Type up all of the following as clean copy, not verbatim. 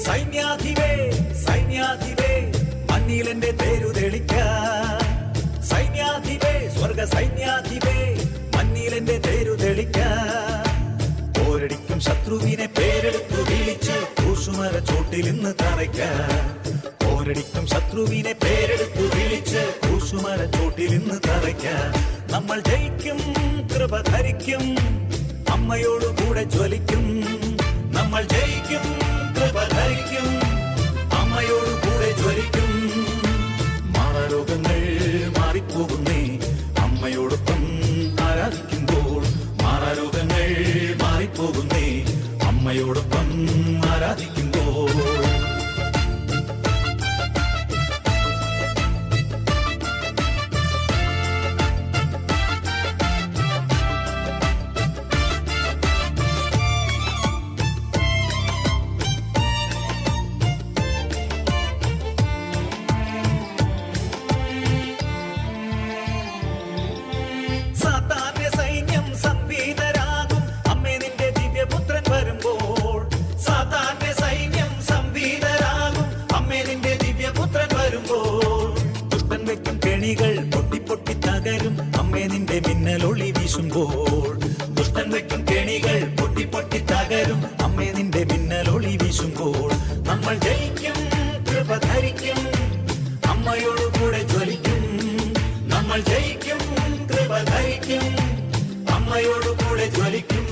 സൈന്യാധിപേ സൈന്യാധിപേ മണ്ണിലെന്റെ പേരു തെളിക്കാൻ. സൈന്യാധിപേ സ്വർഗ സൈന്യാധിപേ മണ്ണിലെന്റെ പേരു തെളിക്കാൻ. പോരടിക്കും ശത്രുവിനെ പേരെടുത്തു വിളിച്ച് ക്രൂശുമര ചോട്ടിൽ ഇന്ന് തറയ്ക്കാൻ. പോരടിക്കും ശത്രുവിനെ പേരെടുത്തു വിളിച്ച് ക്രൂശുമര ചോട്ടിൽ ഇന്ന് തറയ്ക്കാൻ. നമ്മൾ ജയിക്കും, കൃപ ധരിക്കും, അമ്മയോട് കൂടെ ജ്വലിക്കും. നമ്മൾ ജയിക്കും, കൃപ ധരിക്കും, അമ്മയോട് കൂടെ ജ്വലിക്കും. മാറാരോഗങ്ങൾ മാറിപ്പോകുന്നേ അമ്മയോടൊപ്പം ആരാധിക്കുമ്പോൾ. മാറാരോഗങ്ങൾ മാറിപ്പോകുന്നേ അമ്മയോടൊപ്പം ആരാധിക്കുമ്പോൾ. പൊട്ടി പൊട്ടി തകരും അമ്മേ നിന്റെ മിന്നലൊളി വീശുമ്പോൾ. ദുഷ്ടൻ വയ്ക്കും കെണികൾ പൊട്ടി പൊട്ടി തകരും അമ്മേ നിന്റെ മിന്നലൊളി വീശുമ്പോൾ. നമ്മൾ ജയിക്കും, കൃപ ധരിക്കും, അമ്മയോട് കൂടെ ജ്വലിക്കും. നമ്മൾ ജയിക്കും, കൃപ ധരിക്കും, അമ്മയോട് കൂടെ ജ്വലിക്കും.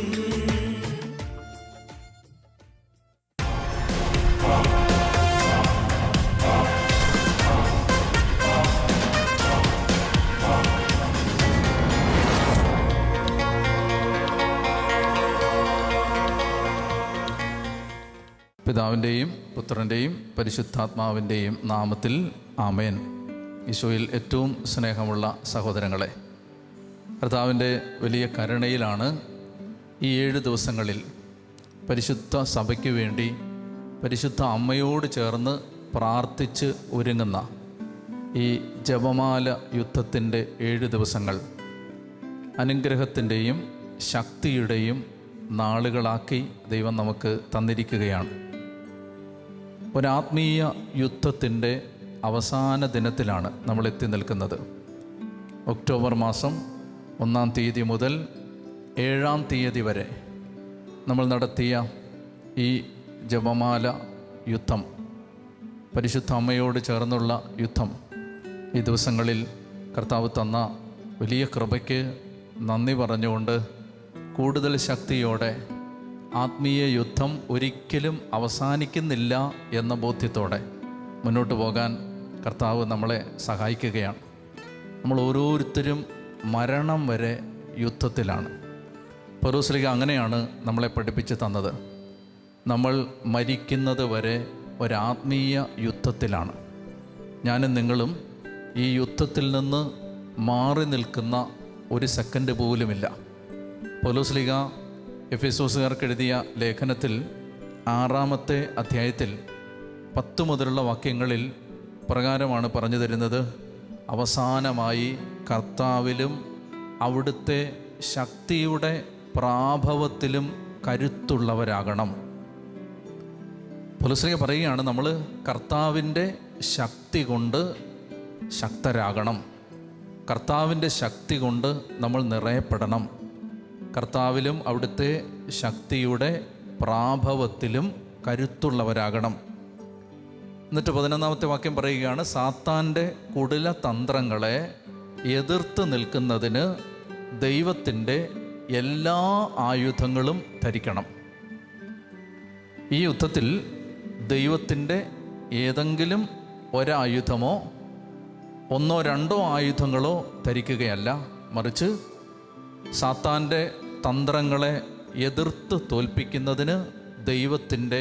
പിതാവിൻ്റെയും പുത്രൻ്റെയും പരിശുദ്ധാത്മാവിൻ്റെയും നാമത്തിൽ ആമേൻ. ഈശോയിൽ ഏറ്റവും സ്നേഹമുള്ള സഹോദരങ്ങളെ, കർത്താവിൻ്റെ വലിയ കരുണയിലാണ് ഈ 7 ദിവസങ്ങളിൽ പരിശുദ്ധ സഭയ്ക്ക് വേണ്ടി പരിശുദ്ധ അമ്മയോട് ചേർന്ന് പ്രാർത്ഥിച്ച് ഒരുങ്ങുന്ന ഈ ജപമാല യുദ്ധത്തിൻ്റെ 7 ദിവസങ്ങൾ അനുഗ്രഹത്തിൻ്റെയും ശക്തിയുടെയും നാളുകളാക്കി ദൈവം നമുക്ക് തന്നിരിക്കുകയാണ്. ഒരാത്മീയ യുദ്ധത്തിൻ്റെ അവസാന ദിനത്തിലാണ് നമ്മൾ എത്തി നിൽക്കുന്നത്. ഒക്ടോബർ മാസം 1-ാം തീയതി മുതൽ 7-ാം തീയതി വരെ നമ്മൾ നടത്തിയ ഈ ജപമാല യുദ്ധം, പരിശുദ്ധ അമ്മയോട് ചേർന്നുള്ള യുദ്ധം, ഈ ദിവസങ്ങളിൽ കർത്താവ് തന്ന വലിയ കൃപയ്ക്ക് നന്ദി പറഞ്ഞുകൊണ്ട് കൂടുതൽ ശക്തിയോടെ ആത്മീയ യുദ്ധം ഒരിക്കലും അവസാനിക്കുന്നില്ല എന്ന ബോധ്യത്തോടെ മുന്നോട്ട് പോകാൻ കർത്താവ് നമ്മളെ സഹായിക്കുകയാണ്. നമ്മൾ ഓരോരുത്തരും മരണം വരെ യുദ്ധത്തിലാണ്. പൗലോസ്ലീഹ അങ്ങനെയാണ് നമ്മളെ പഠിപ്പിച്ച് തന്നത്. നമ്മൾ മരിക്കുന്നത് വരെ ഒരാത്മീയ യുദ്ധത്തിലാണ്. ഞാനും നിങ്ങളും ഈ യുദ്ധത്തിൽ നിന്ന് മാറി നിൽക്കുന്ന ഒരു സെക്കൻഡ് പോലുമില്ല. പൗലോസ്ലീഹ എഫെസോസുകാർക്ക് എഴുതിയ ലേഖനത്തിൽ 6-ാമത്തെ അധ്യായത്തിൽ 10 മുതലുള്ള വാക്യങ്ങളിൽ പ്രകാരമാണ് പറഞ്ഞു തരുന്നത്. അവസാനമായി കർത്താവിലും അവിടുത്തെ ശക്തിയുടെ പ്രാഭവത്തിലും കരുത്തുള്ളവരാകണം. പൗലോസ്ലീഹ പറയുകയാണ്, നമ്മൾ കർത്താവിൻ്റെ ശക്തി കൊണ്ട് ശക്തരാകണം. കർത്താവിൻ്റെ ശക്തി കൊണ്ട് നമ്മൾ നിറയപ്പെടണം. കർത്താവിലും അവിടുത്തെ ശക്തിയുടെ പ്രാഭവത്തിലും കരുത്തുള്ളവരാകണം. എന്നിട്ട് 11-ാമത്തെ വാക്യം പറയുകയാണ്, സാത്താൻ്റെ കുടില തന്ത്രങ്ങളെ എതിർത്ത് നിൽക്കുന്നതിന് ദൈവത്തിൻ്റെ എല്ലാ ആയുധങ്ങളും ധരിക്കണം. ഈ യുദ്ധത്തിൽ ദൈവത്തിൻ്റെ ഏതെങ്കിലും ഒരായുധമോ 1-2 ആയുധങ്ങളോ ധരിക്കുകയല്ല, മറിച്ച് സാത്താൻ്റെ തന്ത്രങ്ങളെ എതിർത്ത് തോൽപ്പിക്കുന്നതിന് ദൈവത്തിൻ്റെ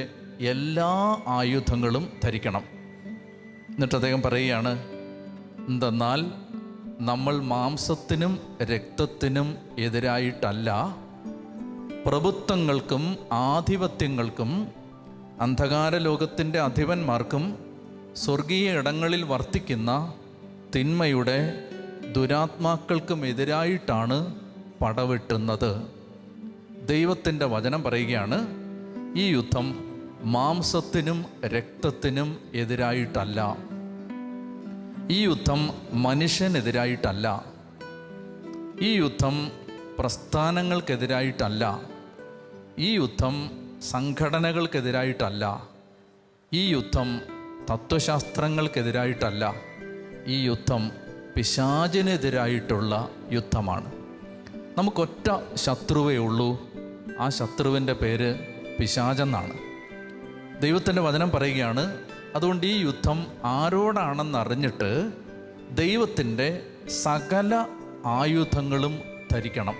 എല്ലാ ആയുധങ്ങളും ധരിക്കണം. എന്നിട്ട് അദ്ദേഹം പറയുകയാണ്, എന്തെന്നാൽ നമ്മൾ മാംസത്തിനും രക്തത്തിനും എതിരായിട്ടല്ല, പ്രഭുത്വങ്ങൾക്കും ആധിപത്യങ്ങൾക്കും അന്ധകാര ലോകത്തിൻ്റെ അധിപന്മാർക്കും സ്വർഗീയ ഇടങ്ങളിൽ വർത്തിക്കുന്ന തിന്മയുടെ ദുരാത്മാക്കൾക്കും എതിരായിട്ടാണ് പടവെട്ടുന്നത്. ദൈവത്തിൻ്റെ വചനം പറയുകയാണ്, ഈ യുദ്ധം മാംസത്തിനും രക്തത്തിനും എതിരായിട്ടല്ല. ഈ യുദ്ധം മനുഷ്യനെതിരായിട്ടല്ല. ഈ യുദ്ധം പ്രസ്ഥാനങ്ങൾക്കെതിരായിട്ടല്ല. ഈ യുദ്ധം സംഘടനകൾക്കെതിരായിട്ടല്ല. ഈ യുദ്ധം തത്വശാസ്ത്രങ്ങൾക്കെതിരായിട്ടല്ല. ഈ യുദ്ധം പിശാചിനെതിരായിട്ടുള്ള യുദ്ധമാണ്. നമുക്കൊറ്റ ശത്രുവേ ഉള്ളൂ. ആ ശത്രുവിൻ്റെ പേര് പിശാചെന്നാണ്. ദൈവത്തിൻ്റെ വചനം പറയുകയാണ്, അതുകൊണ്ട് ഈ യുദ്ധം ആരോടാണെന്നറിഞ്ഞിട്ട് ദൈവത്തിൻ്റെ സകല ആയുധങ്ങളും ധരിക്കണം.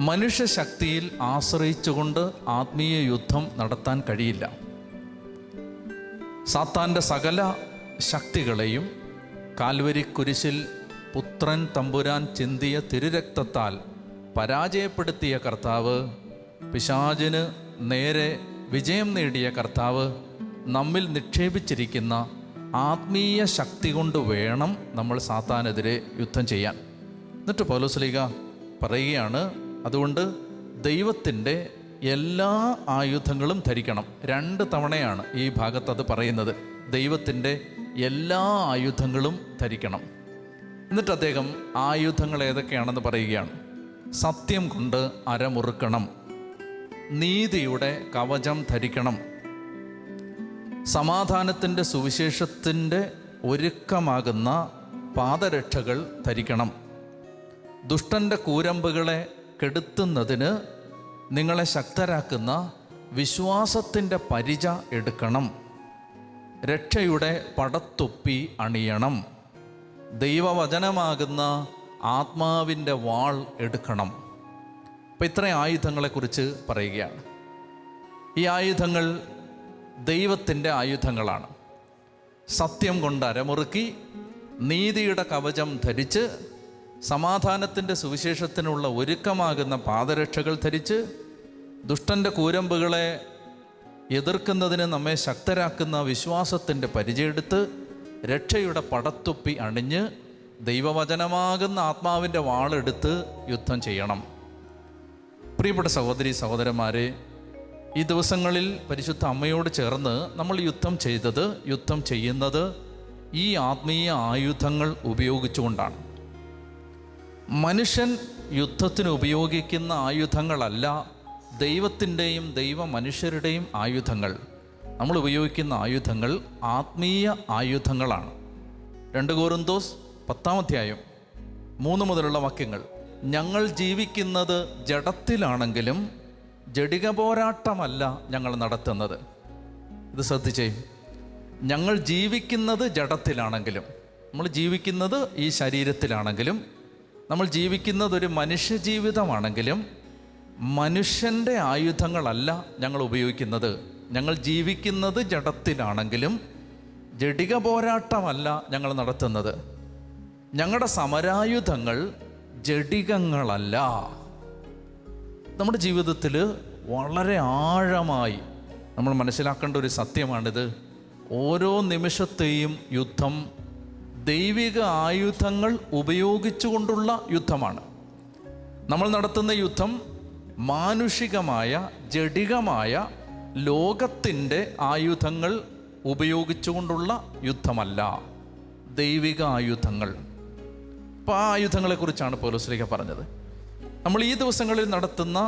മനുഷ്യശക്തിയിൽ ആശ്രയിച്ചുകൊണ്ട് ആത്മീയ യുദ്ധം നടത്താൻ കഴിയില്ല. സാത്താൻ്റെ സകല ശക്തികളെയും കാൽവരി കുരിശിൽ പുത്രൻ തമ്പുരാൻ ചിന്തിയ തിരുരക്തത്താൽ പരാജയപ്പെടുത്തിയ കർത്താവ്, പിശാചിന് നേരെ വിജയം നേടിയ കർത്താവ്, നമ്മിൽ നിക്ഷേപിച്ചിരിക്കുന്ന ആത്മീയ ശക്തി കൊണ്ട് വേണം നമ്മൾ സാത്താനെതിരെ യുദ്ധം ചെയ്യാൻ. എന്നിട്ട് പൗലോസ്ലീഹ പറയുകയാണ്, അതുകൊണ്ട് ദൈവത്തിൻ്റെ എല്ലാ ആയുധങ്ങളും ധരിക്കണം. 2 തവണയാണ് ഈ ഭാഗത്ത് അത് പറയുന്നത്. ദൈവത്തിൻ്റെ എല്ലാ ആയുധങ്ങളും ധരിക്കണം. എന്നിട്ട് അദ്ദേഹം ആയുധങ്ങൾ ഏതൊക്കെയാണെന്ന് പറയുകയാണ്. സത്യം കൊണ്ട് അരമുറുക്കണം, നീതിയുടെ കവചം ധരിക്കണം, സമാധാനത്തിൻ്റെ സുവിശേഷത്തിൻ്റെ ഒരുക്കമാകുന്ന പാദരക്ഷകൾ ധരിക്കണം, ദുഷ്ടൻ്റെ കൂരമ്പുകളെ കെടുത്തുന്നതിന് നിങ്ങളെ ശക്തരാക്കുന്ന വിശ്വാസത്തിൻ്റെ പരിച എടുക്കണം, രക്ഷയുടെ പടത്തൊപ്പി അണിയണം, ദൈവവചനമാകുന്ന ആത്മാവിൻ്റെ വാൾ എടുക്കണം. അപ്പം ഇത്രയും ആയുധങ്ങളെക്കുറിച്ച് പറയുകയാണ്. ഈ ആയുധങ്ങൾ ദൈവത്തിൻ്റെ ആയുധങ്ങളാണ്. സത്യം കൊണ്ട് അരമുറുക്കി, നീതിയുടെ കവചം ധരിച്ച്, സമാധാനത്തിൻ്റെ സുവിശേഷത്തിനുള്ള ഒരുക്കമാകുന്ന പാദരക്ഷകൾ ധരിച്ച്, ദുഷ്ടൻ്റെ കൂരമ്പുകളെ എതിർക്കുന്നതിന് നമ്മെ ശക്തരാക്കുന്ന വിശ്വാസത്തിൻ്റെ പരിചയെടുത്ത്, രക്ഷയുടെ പടത്തൊപ്പി അണിഞ്ഞ്, ദൈവവചനമാകുന്ന ആത്മാവിൻ്റെ വാളെടുത്ത് യുദ്ധം ചെയ്യണം. പ്രിയപ്പെട്ട സഹോദരി സഹോദരന്മാരെ, ഈ ദിവസങ്ങളിൽ പരിശുദ്ധ അമ്മയോട് ചേർന്ന് നമ്മൾ യുദ്ധം ചെയ്യുന്നത് ഈ ആത്മീയ ആയുധങ്ങൾ ഉപയോഗിച്ചുകൊണ്ടാണ്. മനുഷ്യൻ യുദ്ധത്തിന് ഉപയോഗിക്കുന്ന ആയുധങ്ങളല്ല ദൈവത്തിൻ്റെയും ദൈവ മനുഷ്യരുടെയും ആയുധങ്ങൾ. നമ്മൾ ഉപയോഗിക്കുന്ന ആയുധങ്ങൾ ആത്മീയ ആയുധങ്ങളാണ്. 2 കൊരിന്തോസ് 10 3 മുതലുള്ള വാക്യങ്ങൾ, ഞങ്ങൾ ജീവിക്കുന്നത് ജഡത്തിലാണെങ്കിലും ജഡിക പോരാട്ടമല്ല ഞങ്ങൾ നടത്തുന്നത്. ഇത് ശ്രദ്ധിച്ചേ, ഞങ്ങൾ ജീവിക്കുന്നത് ജഡത്തിലാണെങ്കിലും, നമ്മൾ ജീവിക്കുന്നത് ഈ ശരീരത്തിലാണെങ്കിലും, നമ്മൾ ജീവിക്കുന്നത് ഒരു മനുഷ്യജീവിതമാണെങ്കിലും മനുഷ്യൻ്റെ ആയുധങ്ങളല്ല ഞങ്ങൾ ഉപയോഗിക്കുന്നത്. ഞങ്ങൾ ജീവിക്കുന്നത് ജഡത്തിലാണെങ്കിലും ജഡിക പോരാട്ടമല്ല ഞങ്ങൾ നടത്തുന്നത്. ഞങ്ങളുടെ സമരായുധങ്ങൾ ജഡികങ്ങളല്ല. നമ്മുടെ ജീവിതത്തിൽ വളരെ ആഴമായി നമ്മൾ മനസ്സിലാക്കേണ്ട ഒരു സത്യമാണിത്. ഓരോ നിമിഷത്തെയും യുദ്ധം ദൈവിക ആയുധങ്ങൾ ഉപയോഗിച്ചുകൊണ്ടുള്ള യുദ്ധമാണ്. നമ്മൾ നടത്തുന്ന യുദ്ധം മാനുഷികമായ ജഡികമായ ലോകത്തിൻ്റെ ആയുധങ്ങൾ ഉപയോഗിച്ചുകൊണ്ടുള്ള യുദ്ധമല്ല, ദൈവിക ആയുധങ്ങൾ. അപ്പോൾ ആ ആയുധങ്ങളെക്കുറിച്ചാണ് പൗലോസ്ലീഹ പറഞ്ഞത്. നമ്മൾ ഈ ദിവസങ്ങളിൽ നടത്തുന്ന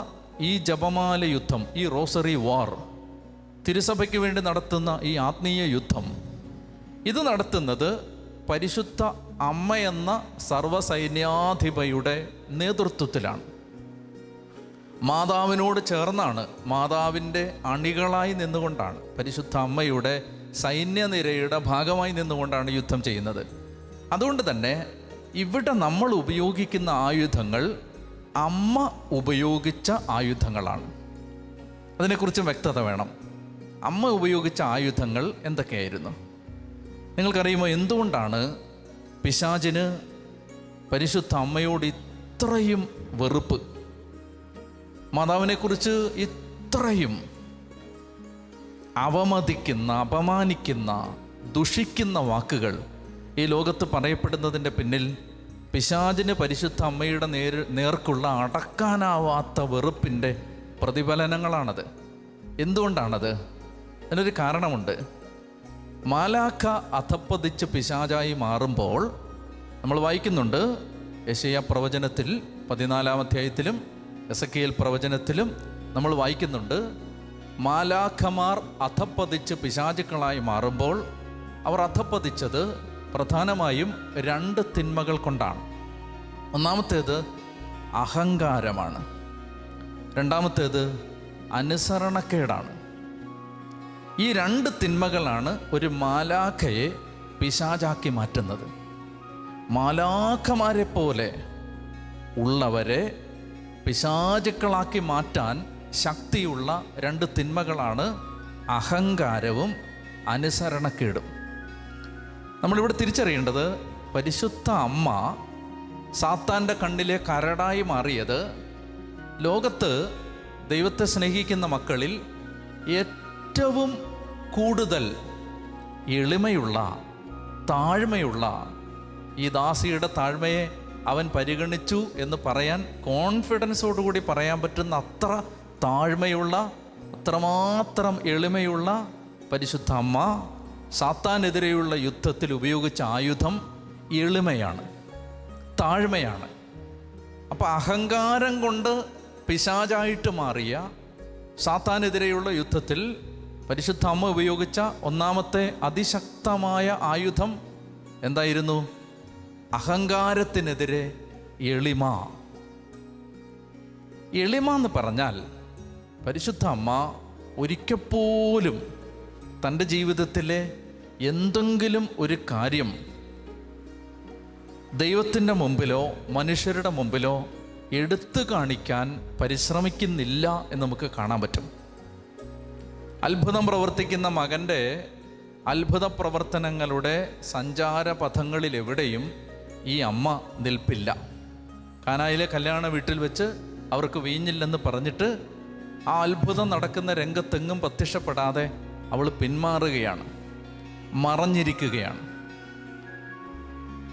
ഈ ജപമാല യുദ്ധം, ഈ റോസറി വാർ, തിരുസഭയ്ക്ക് വേണ്ടി നടത്തുന്ന ഈ ആത്മീയ യുദ്ധം, ഇത് നടത്തുന്നത് പരിശുദ്ധ അമ്മയെന്ന സർവ്വസൈന്യാധിപയുടെ നേതൃത്വത്തിലാണ്. മാതാവിനോട് ചേർന്നാണ്, മാതാവിൻ്റെ അണികളായി നിന്നുകൊണ്ടാണ്, പരിശുദ്ധ അമ്മയുടെ സൈന്യനിരയുടെ ഭാഗമായി നിന്നുകൊണ്ടാണ് യുദ്ധം ചെയ്യുന്നത്. അതുകൊണ്ട് തന്നെ ഇവിടെ നമ്മൾ ഉപയോഗിക്കുന്ന ആയുധങ്ങൾ അമ്മ ഉപയോഗിച്ച ആയുധങ്ങളാണ്. അതിനെക്കുറിച്ചും വ്യക്തത വേണം. അമ്മ ഉപയോഗിച്ച ആയുധങ്ങൾ എന്തൊക്കെയായിരുന്നു? നിങ്ങൾക്കറിയുമോ എന്തുകൊണ്ടാണ് പിശാചിന് പരിശുദ്ധ അമ്മയോട് ഇത്രയും വെറുപ്പ്, മാതാവിനെക്കുറിച്ച് ഇത്രയും അവമതിക്കുന്ന, അപമാനിക്കുന്ന, ദുഷിക്കുന്ന വാക്കുകൾ ഈ ലോകത്ത് പറയപ്പെടുന്നതിൻ്റെ പിന്നിൽ പിശാചിന് പരിശുദ്ധ അമ്മയുടെ നേർക്കുള്ള അടക്കാനാവാത്ത വെറുപ്പിൻ്റെ പ്രതിഫലനങ്ങളാണത്. എന്തുകൊണ്ടാണത്? അതിനൊരു കാരണമുണ്ട്. മാലാഖ അധപ്പതിച്ച് പിശാചായി മാറുമ്പോൾ നമ്മൾ വായിക്കുന്നുണ്ട്, യെശയ്യാ പ്രവചനത്തിൽ 14-ാം അധ്യായത്തിലും എസെക്കിയേൽ പ്രവചനത്തിലും നമ്മൾ വായിക്കുന്നുണ്ട്, മാലാഖമാർ അധപ്പതിച്ച് പിശാചുക്കളായി മാറുമ്പോൾ അവർ അധപ്പതിച്ചത് പ്രധാനമായും 2 തിന്മകൾ കൊണ്ടാണ്. ഒന്നാമത്തേത് അഹങ്കാരമാണ്, രണ്ടാമത്തേത് അനുസരണക്കേടാണ്. ഈ 2 തിന്മകളാണ് ഒരു മാലാഖയെ പിശാചാക്കി മാറ്റുന്നത്. മാലാഖമാരെ പോലെ ഉള്ളവരെ പിശാചുക്കളാക്കി മാറ്റാൻ ശക്തിയുള്ള 2 തിന്മകളാണ് അഹങ്കാരവും അനുസരണക്കേടും. നമ്മളിവിടെ തിരിച്ചറിയേണ്ടത്, പരിശുദ്ധ അമ്മ സാത്താൻ്റെ കണ്ണിലെ കരടായി മാറിയത് ലോകത്ത് ദൈവത്തെ സ്നേഹിക്കുന്ന മക്കളിൽ ഏറ്റവും കൂടുതൽ എളിമയുള്ള, താഴ്മയുള്ള, ഈ ദാസിയുടെ താഴ്മയെ അവൻ പരിഗണിച്ചു എന്ന് പറയാൻ കോൺഫിഡൻസോടുകൂടി പറയാൻ പറ്റുന്ന അത്ര താഴ്മയുള്ള, അത്രമാത്രം എളിമയുള്ള പരിശുദ്ധ അമ്മ സാത്താനെതിരെയുള്ള യുദ്ധത്തിൽ ഉപയോഗിച്ച ആയുധം എളിമയാണ്, താഴ്മയാണ്. അപ്പം അഹങ്കാരം കൊണ്ട് പിശാചായിട്ട് മാറിയ സാത്താനെതിരെയുള്ള യുദ്ധത്തിൽ പരിശുദ്ധ അമ്മ ഉപയോഗിച്ച ഒന്നാമത്തെ അതിശക്തമായ ആയുധം എന്തായിരുന്നു? അഹങ്കാരത്തിനെതിരെ എളിമ. എളിമ എന്ന് പറഞ്ഞാൽ പരിശുദ്ധ അമ്മ ഒരിക്കൽ പോലും തൻ്റെ ജീവിതത്തിലെ എന്തെങ്കിലും ഒരു കാര്യം ദൈവത്തിൻ്റെ മുമ്പിലോ മനുഷ്യരുടെ മുമ്പിലോ എടുത്തു കാണിക്കാൻ പരിശ്രമിക്കുന്നില്ല എന്ന് നമുക്ക് കാണാൻ പറ്റും. അത്ഭുതം പ്രവർത്തിക്കുന്ന മകൻ്റെ അത്ഭുത പ്രവർത്തനങ്ങളുടെ സഞ്ചാരപഥങ്ങളിലെവിടെയും ഈ അമ്മ നിൽപ്പില്ല. കാനായിലെ കല്യാണ വീട്ടിൽ വെച്ച് അവർക്ക് വീഞ്ഞില്ലെന്ന് പറഞ്ഞിട്ട് ആ അത്ഭുതം നടക്കുന്ന രംഗത്തെങ്ങും പ്രത്യക്ഷപ്പെടാതെ അവൾ പിന്മാറുകയാണ്, മറഞ്ഞിരിക്കുകയാണ്.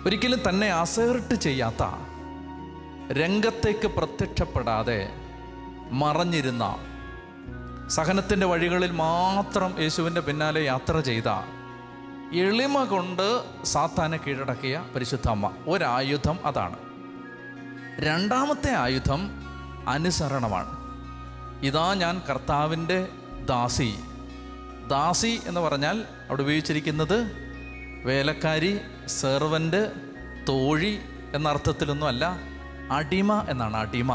ഒരിക്കലും തന്നെ അസേർട്ട് ചെയ്യാത്ത, രംഗത്തേക്ക് പ്രത്യക്ഷപ്പെടാതെ മറഞ്ഞിരുന്ന, സഹനത്തിൻ്റെ വഴികളിൽ മാത്രം യേശുവിൻ്റെ പിന്നാലെ യാത്ര ചെയ്ത, എളിമ കൊണ്ട് സാത്താനെ കീഴടക്കിയ പരിശുദ്ധ അമ്മ. ഒരായുധം അതാണ്. രണ്ടാമത്തെ ആയുധം അനുസരണമാണ്. ഇതാ ഞാൻ കർത്താവിൻ്റെ ദാസി. ദാസി എന്ന് പറഞ്ഞാൽ അവിടെ ഉപയോഗിച്ചിരിക്കുന്നത് വേലക്കാരി, സെർവൻ്റ്, തോഴി എന്ന അർത്ഥത്തിലൊന്നുമല്ല, അടിമ എന്നാണ്. അടിമ.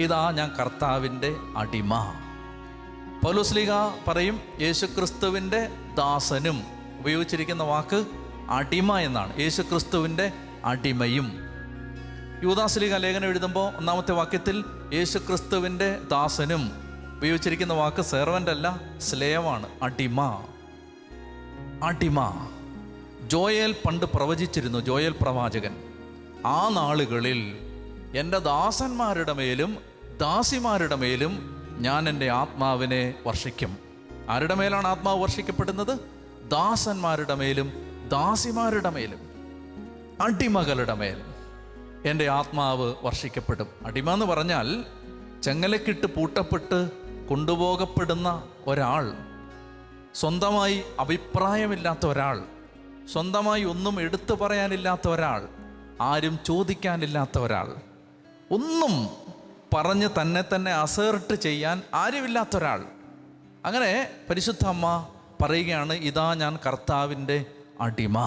ഇതാ ഞാൻ കർത്താവിൻ്റെ അടിമ. പൗലോസ്ലീഹ പറയും യേശുക്രിസ്തുവിൻ്റെ ദാസനും. ഉപയോഗിച്ചിരിക്കുന്ന വാക്ക് അടിമ എന്നാണ്. യേശുക്രിസ്തുവിൻ്റെ അടിമയും. യൂദാസ്ലീഹ ലേഖനം എഴുതുമ്പോൾ 1-ാമത്തെ വാക്യത്തിൽ യേശുക്രിസ്തുവിൻ്റെ ദാസനും. ഉപയോഗിച്ചിരിക്കുന്ന വാക്ക് സെർവൻ്റ് അല്ല, സ്ലേവാണ്. അടിമ. അടിമ. ജോയേൽ പണ്ട് പ്രവചിച്ചിരുന്നു, ജോയേൽ പ്രവാചകൻ, ആ നാളുകളിൽ എൻ്റെ ദാസന്മാരുടെ മേലും ദാസിമാരുടെ മേലും ഞാൻ എൻ്റെ ആത്മാവിനെ വർഷിക്കും. ആരുടെ മേലാണ് ആത്മാവ് വർഷിക്കപ്പെടുന്നത്? ദാസന്മാരുടെ മേലും ദാസിമാരുടെ മേലും അടിമകളുടെ മേൽ എൻ്റെ ആത്മാവ് വർഷിക്കപ്പെടും. അടിമ എന്ന് പറഞ്ഞാൽ ചെങ്ങലക്കിട്ട് പൂട്ടപ്പെട്ട് കൊണ്ടുപോകപ്പെടുന്ന ഒരാൾ, സ്വന്തമായി അഭിപ്രായമില്ലാത്ത ഒരാൾ, സ്വന്തമായി ഒന്നും എടുത്തു പറയാനില്ലാത്ത ഒരാൾ, ആരും ചോദിക്കാനില്ലാത്ത ഒരാൾ, ഒന്നും പറഞ്ഞ് തന്നെ അസേർട്ട് ചെയ്യാൻ ആരുമില്ലാത്ത ഒരാൾ. അങ്ങനെ പരിശുദ്ധ അമ്മ പറയുകയാണ്, ഇതാ ഞാൻ കർത്താവിൻ്റെ അടിമ.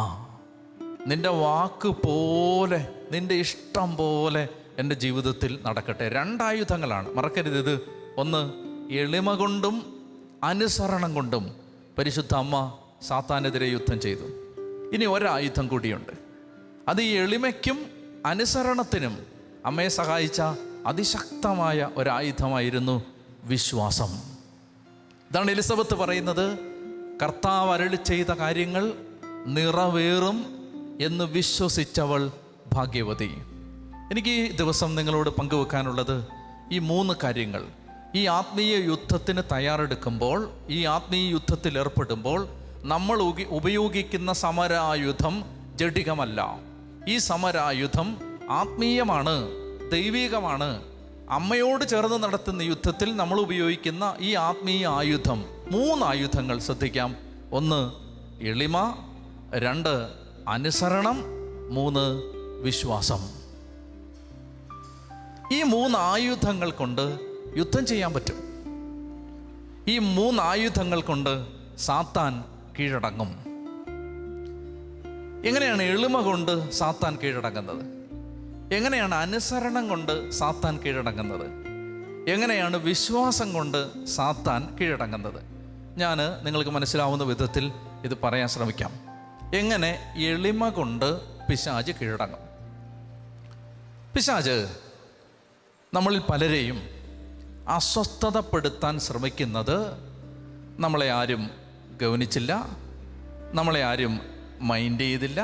നിൻ്റെ വാക്ക് പോലെ, നിൻ്റെ ഇഷ്ടം പോലെ എൻ്റെ ജീവിതത്തിൽ നടക്കട്ടെ. 2 ആയുധങ്ങളാണ്, മറക്കരുത് ഇത്. ഒന്ന്, എളിമ കൊണ്ടും അനുസരണം കൊണ്ടും പരിശുദ്ധ അമ്മ സാത്താനെതിരെ യുദ്ധം ചെയ്തു. ഇനി ഒരായുധം കൂടിയുണ്ട്. അത് ഈ എളിമയ്ക്കും അനുസരണത്തിനും അമ്മയെ സഹായിച്ച അതിശക്തമായ ഒരായുധമായിരുന്നു വിശ്വാസം. ഇതാണ് എലിസബത്ത് പറയുന്നത്, കർത്താവ് അരുളി ചെയ്ത കാര്യങ്ങൾ നിറവേറും എന്ന് വിശ്വസിച്ചവൾ ഭാഗ്യവതി. എനിക്ക് ഈ ദിവസം നിങ്ങളോട് പങ്കുവെക്കാനുള്ളത് ഈ 3 കാര്യങ്ങൾ. ഈ ആത്മീയ യുദ്ധത്തിന് തയ്യാറെടുക്കുമ്പോൾ, ഈ ആത്മീയ യുദ്ധത്തിൽ ഏർപ്പെടുമ്പോൾ നമ്മൾ ഉപയോഗിക്കുന്ന സമരായുധം ജഡികമല്ല. ഈ സമരായുധം ആത്മീയമാണ്, ദൈവികമാണ്. അമ്മയോട് ചേർന്ന് നടത്തുന്ന യുദ്ധത്തിൽ നമ്മൾ ഉപയോഗിക്കുന്ന ഈ ആത്മീയ ആയുധം, 3 ആയുധങ്ങൾ ശ്രദ്ധിക്കാം. 1 എളിമ, 2 അനുസരണം, 3 വിശ്വാസം. ഈ 3 ആയുധങ്ങൾ കൊണ്ട് യുദ്ധം ചെയ്യാൻ പറ്റും. ഈ 3 ആയുധങ്ങൾ കൊണ്ട് സാത്താൻ കീഴടങ്ങും. എങ്ങനെയാണ് എളിമ കൊണ്ട് സാത്താൻ കീഴടങ്ങുന്നത്? എങ്ങനെയാണ് അനുസരണം കൊണ്ട് സാത്താൻ കീഴടങ്ങുന്നത്? എങ്ങനെയാണ് വിശ്വാസം കൊണ്ട് സാത്താൻ കീഴടങ്ങുന്നത്? ഞാൻ നിങ്ങൾക്ക് മനസ്സിലാവുന്ന വിധത്തിൽ ഇത് പറയാൻ ശ്രമിക്കാം. എങ്ങനെ എളിമ കൊണ്ട് പിശാച് കീഴടങ്ങും? പിശാച് നമ്മളിൽ പലരെയും അസ്വസ്ഥതപ്പെടുത്താൻ ശ്രമിക്കുന്നത് നമ്മളെ ആരും ഗൗനിച്ചില്ല, നമ്മളെ ആരും മൈൻഡ് ചെയ്തില്ല,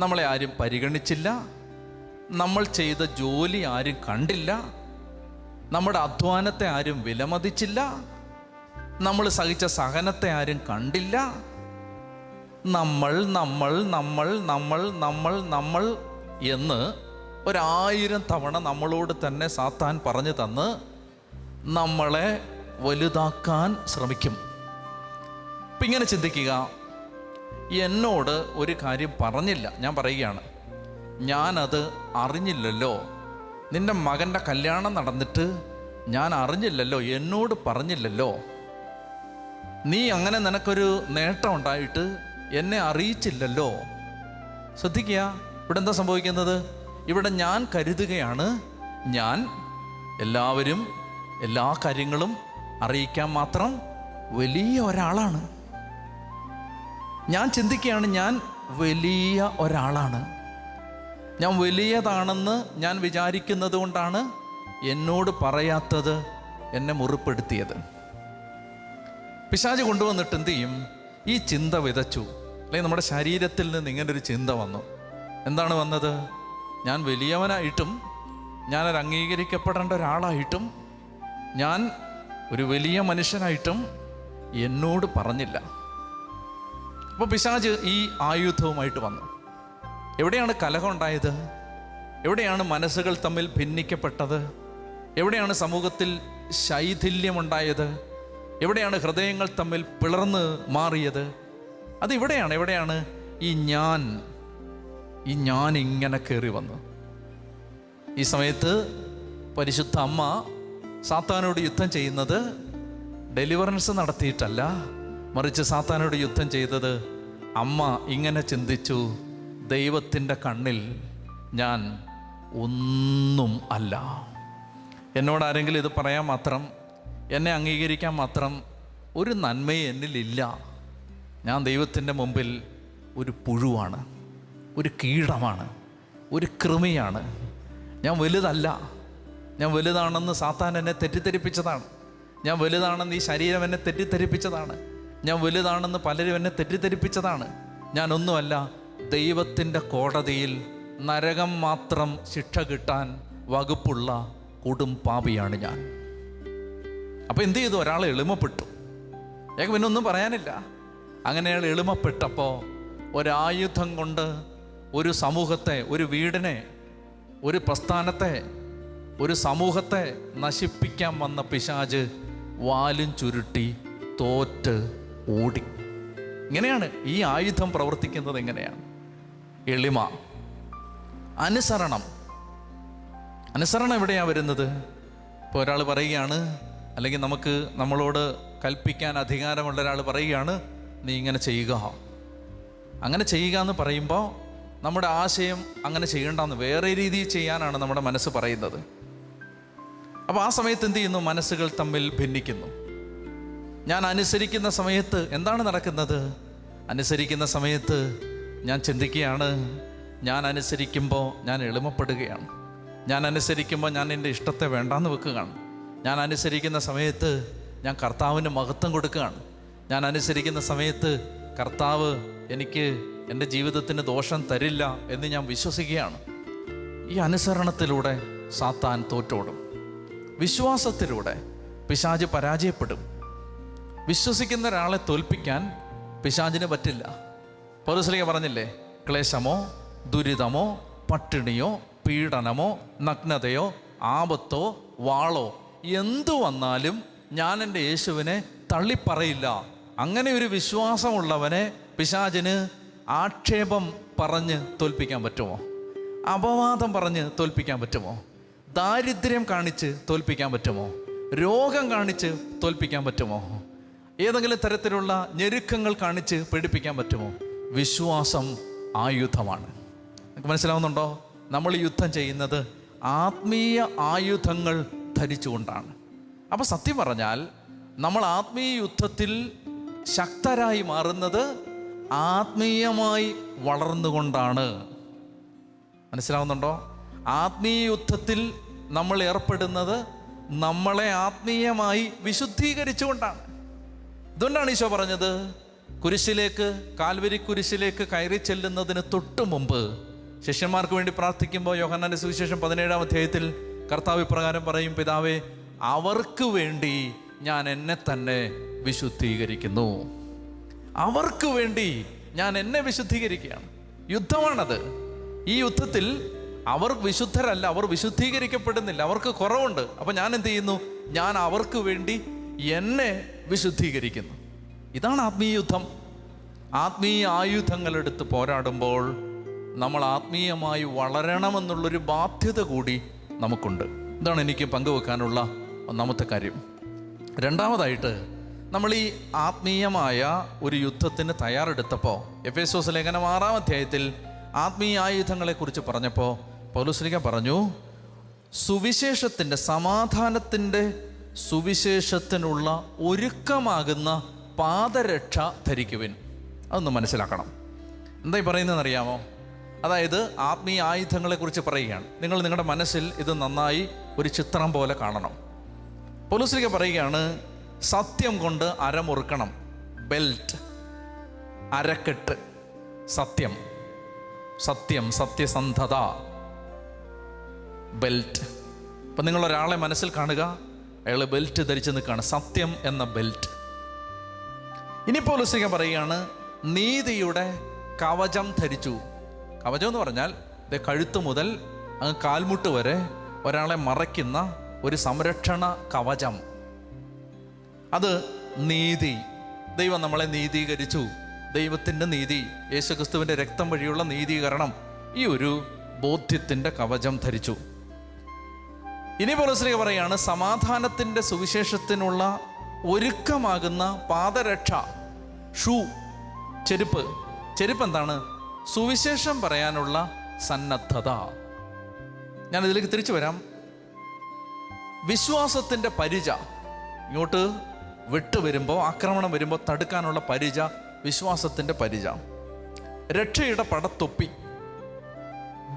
നമ്മളെ ആരും പരിഗണിച്ചില്ല, നമ്മൾ ചെയ്ത ജോലി ആരും കണ്ടില്ല, നമ്മുടെ അധ്വാനത്തെ ആരും വിലമതിച്ചില്ല, നമ്മൾ സഹിച്ച സഹനത്തെ ആരും കണ്ടില്ല. നമ്മൾ നമ്മൾ നമ്മൾ നമ്മൾ നമ്മൾ നമ്മൾ എന്ന് 1000 തവണ നമ്മളോട് തന്നെ സാത്താൻ പറഞ്ഞു തന്ന് നമ്മളെ വലുതാക്കാൻ ശ്രമിക്കും. ഇപ്പം ഇങ്ങനെ ചിന്തിക്കുക, എന്നോട് ഒരു കാര്യം പറഞ്ഞില്ല, ഞാൻ പറയുകയാണ്, ഞാനത് അറിഞ്ഞില്ലല്ലോ. നിൻ്റെ മകൻ്റെ കല്യാണം നടന്നിട്ട് ഞാൻ അറിഞ്ഞില്ലല്ലോ, എന്നോട് പറഞ്ഞില്ലല്ലോ. നീ അങ്ങനെ നിനക്കൊരു നേട്ടം ഉണ്ടായിട്ട് എന്നെ അറിയിച്ചില്ലല്ലോ. ശ്രദ്ധിക്കുക, ഇവിടെ എന്താ സംഭവിക്കുന്നത്? ഇവിടെ ഞാൻ കരുതുകയാണ് ഞാൻ എല്ലാവരും എല്ലാ കാര്യങ്ങളും അറിയിക്കാൻ മാത്രം വലിയ ഒരാളാണ്. ഞാൻ ചിന്തിക്കുകയാണ് ഞാൻ വലിയ ഒരാളാണ്, ഞാൻ വലിയതാണെന്ന് ഞാൻ വിചാരിക്കുന്നത് കൊണ്ടാണ് എന്നോട് പറയാത്തത്, എന്നെ മുറിപ്പെടുത്തിയത്. പിശാച് കൊണ്ടുവന്നിട്ട് എന്ത് ചെയ്യും? ഈ ചിന്ത വിതച്ചു. അല്ലെങ്കിൽ നമ്മുടെ ശരീരത്തിൽ നിന്ന് ഇങ്ങനൊരു ചിന്ത വന്നു. എന്താണ് വന്നത്? ഞാൻ വലിയവനായിട്ടും ഞാനൊരു അംഗീകരിക്കപ്പെടേണ്ട ഒരാളായിട്ടും ഞാൻ ഒരു വലിയ മനുഷ്യനായിട്ടും എന്നോട് പറഞ്ഞില്ല. അപ്പോൾ പിശാച് ഈ ആയുധവുമായിട്ട് വന്നു. എവിടെയാണ് കലഹം ഉണ്ടായത്? എവിടെയാണ് മനസ്സുകൾ തമ്മിൽ ഭിന്നിക്കപ്പെട്ടത്? എവിടെയാണ് സമൂഹത്തിൽ ശൈഥില്യമുണ്ടായത്? എവിടെയാണ് ഹൃദയങ്ങൾ തമ്മിൽ പിളർന്ന് മാറിയത്? അത് എവിടെയാണ് ഈ ഞാൻ ഇങ്ങനെ കയറി വന്നു. ഈ സമയത്ത് പരിശുദ്ധ അമ്മ സാത്താനോട് യുദ്ധം ചെയ്യുന്നത് ഡെലിവറൻസ് നടത്തിയിട്ടല്ല, മറിച്ച് സാത്താനോട് യുദ്ധം ചെയ്തത് അമ്മ ഇങ്ങനെ ചിന്തിച്ചു, ദൈവത്തിൻ്റെ കണ്ണിൽ ഞാൻ ഒന്നും അല്ല. എന്നോട് ആരെങ്കിലും ഇത് പറയാൻ മാത്രം, എന്നെ അംഗീകരിക്കാൻ മാത്രം ഒരു നന്മയും എന്നിലില്ല. ഞാൻ ദൈവത്തിൻ്റെ മുമ്പിൽ ഒരു പുഴുവാണ്, ഒരു കീടമാണ്, ഒരു കൃമിയാണ്. ഞാൻ വലുതല്ല. ഞാൻ വലുതാണെന്ന് സാത്താൻ എന്നെ തെറ്റിദ്ധരിപ്പിച്ചതാണ്. ഞാൻ വലുതാണെന്ന് ഈ ശരീരം എന്നെ തെറ്റിദ്ധരിപ്പിച്ചതാണ്. ഞാൻ വലുതാണെന്ന് പലരും എന്നെ തെറ്റിദ്ധരിപ്പിച്ചതാണ്. ഞാനൊന്നുമല്ല. ദൈവത്തിൻ്റെ കോടതിയിൽ നരകം മാത്രം ശിക്ഷ കിട്ടാൻ വകുപ്പുള്ള കൊടും പാപിയാണ് ഞാൻ. അപ്പോൾ എന്ത് ചെയ്തു? ഒരാൾ എളിമപ്പെട്ടു. ഞങ്ങൾക്ക് പിന്നെ ഒന്നും പറയാനില്ല. അങ്ങനെ അയാൾ എളിമപ്പെട്ടപ്പോൾ ഒരായുധം കൊണ്ട് ഒരു സമൂഹത്തെ, ഒരു വീടിനെ, ഒരു പ്രസ്ഥാനത്തെ, ഒരു സമൂഹത്തെ നശിപ്പിക്കാൻ വന്ന പിശാച് വാലും ചുരുട്ടി തോറ്റ് ഓടി. ഇങ്ങനെയാണ് ഈ ആയുധം പ്രവർത്തിക്കുന്നത്. എങ്ങനെയാണ്? എളിമ, അനുസരണം. അനുസരണം എവിടെയാണ് വരുന്നത്? ഇപ്പോൾ ഒരാൾ പറയുകയാണ്, അല്ലെങ്കിൽ നമ്മളോട് കൽപ്പിക്കാൻ അധികാരമുള്ള ഒരാൾ പറയുകയാണ്, നീ ഇങ്ങനെ ചെയ്യുക. അങ്ങനെ ചെയ്യുക എന്ന് പറയുമ്പോൾ നമ്മുടെ ആശയം അങ്ങനെ ചെയ്യേണ്ടെന്ന്, വേറെ രീതിയിൽ ചെയ്യാനാണ് നമ്മുടെ മനസ്സ് പറയുന്നത്. അപ്പോൾ ആ സമയത്ത് എന്ത് ചെയ്യുന്നു? മനസ്സുകൾ തമ്മിൽ ഭിന്നിക്കുന്നു. ഞാൻ അനുസരിക്കുന്ന സമയത്ത് എന്താണ് നടക്കുന്നത്? അനുസരിക്കുന്ന സമയത്ത് ഞാൻ ചിന്തിക്കുകയാണ്, ഞാൻ അനുസരിക്കുമ്പോൾ ഞാൻ എളിമപ്പെടുകയാണ്. ഞാൻ അനുസരിക്കുമ്പോൾ ഞാൻ എൻ്റെ ഇഷ്ടത്തെ വേണ്ടാന്ന് വെക്കുകയാണ്. ഞാൻ അനുസരിക്കുന്ന സമയത്ത് ഞാൻ കർത്താവിന് മഹത്വം കൊടുക്കുകയാണ്. ഞാൻ അനുസരിക്കുന്ന സമയത്ത് കർത്താവ് എനിക്ക് എൻ്റെ ജീവിതത്തിന് ദോഷം തരില്ല എന്ന് ഞാൻ വിശ്വസിക്കുകയാണ്. ഈ അനുസരണത്തിലൂടെ സാത്താൻ തോറ്റോടും. വിശ്വാസത്തിലൂടെ പിശാച് പരാജയപ്പെടും. വിശ്വസിക്കുന്ന ഒരാളെ തോൽപ്പിക്കാൻ പിശാചിന് പറ്റില്ല. പൗലോസ് പറഞ്ഞില്ലേ, ക്ലേശമോ ദുരിതമോ പട്ടിണിയോ പീഡനമോ നഗ്നതയോ ആപത്തോ വാളോ എന്തു വന്നാലും ഞാൻ എൻ്റെ യേശുവിനെ തള്ളിപ്പറയില്ല. അങ്ങനെ ഒരു വിശ്വാസമുള്ളവനെ പിശാചിന് ആക്ഷേപം പറഞ്ഞ് തോൽപ്പിക്കാൻ പറ്റുമോ? അപവാദം പറഞ്ഞ് തോൽപ്പിക്കാൻ പറ്റുമോ? ദാരിദ്ര്യം കാണിച്ച് തോൽപ്പിക്കാൻ പറ്റുമോ? രോഗം കാണിച്ച് തോൽപ്പിക്കാൻ പറ്റുമോ? ഏതെങ്കിലും തരത്തിലുള്ള ഞെരുക്കങ്ങൾ കാണിച്ച് പേടിപ്പിക്കാൻ പറ്റുമോ? വിശ്വാസം ആയുധമാണ്. നിങ്ങൾക്ക് മനസ്സിലാവുന്നുണ്ടോ? നമ്മൾ യുദ്ധം ചെയ്യുന്നത് ആത്മീയ ആയുധങ്ങൾ ധരിച്ചുകൊണ്ടാണ്. അപ്പോൾ സത്യം പറഞ്ഞാൽ നമ്മൾ ആത്മീയ യുദ്ധത്തിൽ ശക്തരായി മാറുന്നത് ആത്മീയമായി വളർന്നുകൊണ്ടാണ്. മനസ്സിലാവുന്നുണ്ടോ? ആത്മീയ യുദ്ധത്തിൽ നമ്മൾ ഏർപ്പെടുന്നത് നമ്മളെ ആത്മീയമായി വിശുദ്ധീകരിച്ചുകൊണ്ടാണ്. ഇതുകൊണ്ടാണ് ഈശോ പറഞ്ഞത്, കുരിശിലേക്ക്, കാൽവരി കുരിശിലേക്ക് കയറി ചെല്ലുന്നതിന് തൊട്ടു മുമ്പ് ശിഷ്യന്മാർക്ക് വേണ്ടി പ്രാർത്ഥിക്കുമ്പോൾ യോഹന്നാന്റെ സുവിശേഷം 17-ാം അധ്യായത്തിൽ കർത്താവ് ഇപ്രകാരം പറയും, പിതാവേ, അവർക്ക് വേണ്ടി ഞാൻ എന്നെ തന്നെ വിശുദ്ധീകരിക്കുന്നു. അവർക്ക് വേണ്ടി ഞാൻ എന്നെ വിശുദ്ധീകരിക്കുകയാണ്. യുദ്ധമാണത്. ഈ യുദ്ധത്തിൽ അവർ വിശുദ്ധരല്ല, അവർ വിശുദ്ധീകരിക്കപ്പെടുന്നില്ല, അവർക്ക് കുറവുണ്ട്. അപ്പം ഞാൻ എന്ത് ചെയ്യുന്നു? ഞാൻ അവർക്ക് വേണ്ടി എന്നെ വിശുദ്ധീകരിക്കുന്നു. ഇതാണ് ആത്മീയ യുദ്ധം. ആത്മീയ ആയുധങ്ങളെടുത്ത് പോരാടുമ്പോൾ നമ്മൾ ആത്മീയമായി വളരണമെന്നുള്ളൊരു ബാധ്യത കൂടി നമുക്കുണ്ട്. ഇതാണ് എനിക്ക് പങ്കുവെക്കാനുള്ള ഒന്നാമത്തെ കാര്യം. രണ്ടാമതായിട്ട്, നമ്മൾ ഈ ആത്മീയമായ ഒരു യുദ്ധത്തിന് തയ്യാറെടുത്തപ്പോൾ എഫേസോസ് ലേഖനം 6-ാം അധ്യായത്തിൽ ആത്മീയ ആയുധങ്ങളെക്കുറിച്ച് പറഞ്ഞപ്പോൾ പൗലോസ്ലീഹ പറഞ്ഞു, സുവിശേഷത്തിൻ്റെ, സമാധാനത്തിൻ്റെ സുവിശേഷത്തിനുള്ള ഒരുക്കമാകുന്ന പാദരക്ഷ ധരിക്കുവിൻ. അതൊന്ന് മനസ്സിലാക്കണം. എന്തായി പറയുന്നതെന്ന് അറിയാമോ? അതായത് ആത്മീയ ആയുധങ്ങളെക്കുറിച്ച് പറയുകയാണ്. നിങ്ങൾ നിങ്ങളുടെ മനസ്സിൽ ഇത് നന്നായി ഒരു ചിത്രം പോലെ കാണണം. പൗലോസ്ലീഹ പറയുകയാണ്, സത്യം കൊണ്ട് അരമുറുക്കണം. ബെൽറ്റ്, അരക്കെട്ട്, സത്യം, സത്യം, സത്യസന്ധത, ബെൽറ്റ്. അപ്പം നിങ്ങളൊരാളെ മനസ്സിൽ കാണുക, അയാൾ ബെൽറ്റ് ധരിച്ച് നിൽക്കുകയാണ്, സത്യം എന്ന ബെൽറ്റ്. ഇനി പൗലോസ്ലീഹ പറയുകയാണ്, നീതിയുടെ കവചം ധരിച്ചു. കവചം എന്ന് പറഞ്ഞാൽ കഴുത്ത് മുതൽ അങ്ങ് കാൽമുട്ട് വരെ ഒരാളെ മറയ്ക്കുന്ന ഒരു സംരക്ഷണ കവചം. അത് നീതി. ദൈവം നമ്മളെ നീതീകരിച്ചു. ദൈവത്തിൻ്റെ നീതി, യേശുക്രിസ്തുവിൻ്റെ രക്തം വഴിയുള്ള നീതീകരണം, ഈ ഒരു ബോധ്യത്തിൻ്റെ കവചം ധരിച്ചു. ഇനി പൗലോസ്ലീഹ പറയാണ്, സമാധാനത്തിൻ്റെ സുവിശേഷത്തിനുള്ള ഒരുക്കമാകുന്ന പാദരക്ഷ, ഷൂ, ചെരുപ്പ്. ചെരുപ്പ് എന്താണ്? സുവിശേഷം പറയാനുള്ള സന്നദ്ധത. ഞാൻ ഇതിലേക്ക് തിരിച്ചു വരാം. വിശ്വാസത്തിൻ്റെ പരിച, ഇങ്ങോട്ട് വിട്ടുവരുമ്പോൾ, ആക്രമണം വരുമ്പോൾ തടുക്കാനുള്ള പരിച, വിശ്വാസത്തിൻ്റെ പരിച. രക്ഷയുടെ പടത്തൊപ്പി,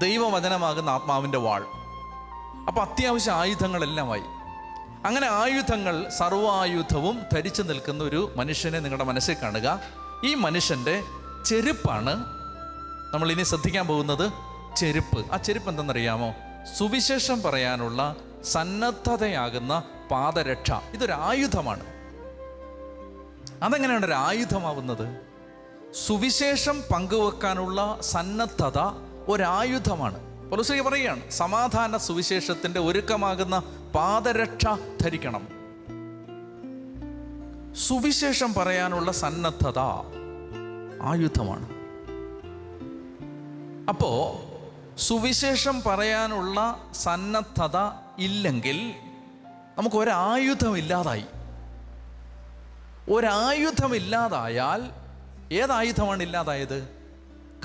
ദൈവവചനമാകുന്ന ആത്മാവിൻ്റെ വാൾ. അപ്പോൾ അത്യാവശ്യ ആയുധങ്ങളെല്ലാമായി. അങ്ങനെ ആയുധങ്ങൾ, സർവ്വായുധവും ധരിച്ചു നിൽക്കുന്ന ഒരു മനുഷ്യനെ നിങ്ങളുടെ മനസ്സിൽ കാണുക. ഈ മനുഷ്യൻ്റെ ചെരുപ്പാണ് നമ്മൾ ഇനി ശ്രദ്ധിക്കാൻ പോകുന്നത്. ചെരുപ്പ്. ആ ചെരുപ്പ് എന്തെന്നറിയാമോ? സുവിശേഷം പറയാനുള്ള സന്നദ്ധതയാകുന്ന പാദരക്ഷ. ഇതൊരു ആയുധമാണ്. അതെങ്ങനെയാണ് ഒരു ആയുധമാവുന്നത്? സുവിശേഷം പങ്കുവെക്കാനുള്ള സന്നദ്ധത ഒരായുധമാണ്. പൗലോസ്ലീഹ പറയുകയാണ്, സമാധാന സുവിശേഷത്തിൻ്റെ ഒരുക്കമാകുന്ന പാദരക്ഷ ധരിക്കണം. സുവിശേഷം പറയാനുള്ള സന്നദ്ധത ആയുധമാണ്. അപ്പോ സുവിശേഷം പറയാനുള്ള സന്നദ്ധത ഇല്ലെങ്കിൽ നമുക്ക് ഒരായുധമില്ലാതായി. ഒരായുധമില്ലാതായാൽ, ഏതായുധമാണ് ഇല്ലാതായത്?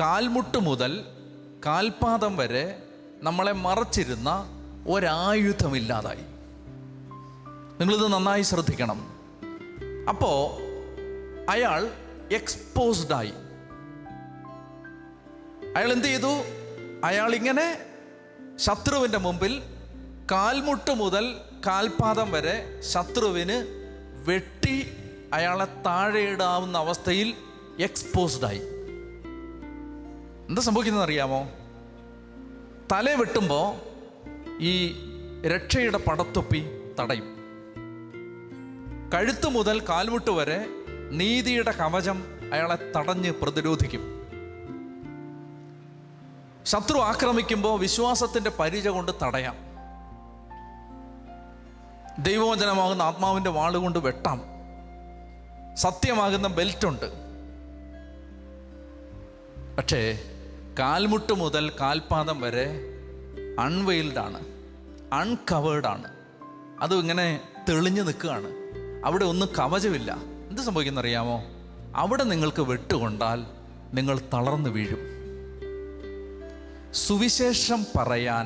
കാൽമുട്ട് മുതൽ കാൽപാദം വരെ നമ്മളെ മറച്ചിരുന്ന ഒരായുധമില്ലാതായി. നിങ്ങളിത് നന്നായി ശ്രദ്ധിക്കണം. അപ്പോൾ അയാൾ എക്സ്പോസ്ഡായി. അയാൾ എന്ത് ചെയ്തു? അയാളിങ്ങനെ ശത്രുവിൻ്റെ മുമ്പിൽ കാൽമുട്ട് മുതൽ കാൽപാദം വരെ ശത്രുവിന് വെട്ടി അയാളെ താഴെയിടാവുന്ന അവസ്ഥയിൽ എക്സ്പോസ്ഡായി. എന്താ സംഭവിക്കുന്നത് അറിയാമോ? തല വെട്ടുമ്പോൾ ഈ രക്ഷയുടെ പടത്തൊപ്പി തടയും. കഴുത്ത് മുതൽ കാൽമുട്ട് വരെ നീതിയുടെ കവചം അയാളെ തടഞ്ഞ് പ്രതിരോധിക്കും. ശത്രു ആക്രമിക്കുമ്പോൾ വിശ്വാസത്തിൻ്റെ പരിച കൊണ്ട് തടയാം. ദൈവവചനമാകുന്ന ആത്മാവിൻ്റെ വാളുകൊണ്ട് വെട്ടാം. സത്യമാകുന്ന ബെൽറ്റുണ്ട്. പക്ഷേ കാൽമുട്ട് മുതൽ കാൽപാദം വരെ അൺവെയിൽഡാണ്, അൺകവേർഡാണ്. അത് ഇങ്ങനെ തെളിഞ്ഞു നിൽക്കുകയാണ്. അവിടെ ഒന്നും കവചമില്ല. എന്ത് സംഭവിക്കുന്നറിയാമോ? അവിടെ നിങ്ങൾക്ക് വെട്ടുകൊണ്ടാൽ നിങ്ങൾ തളർന്നു വീഴും. സുവിശേഷം പറയാൻ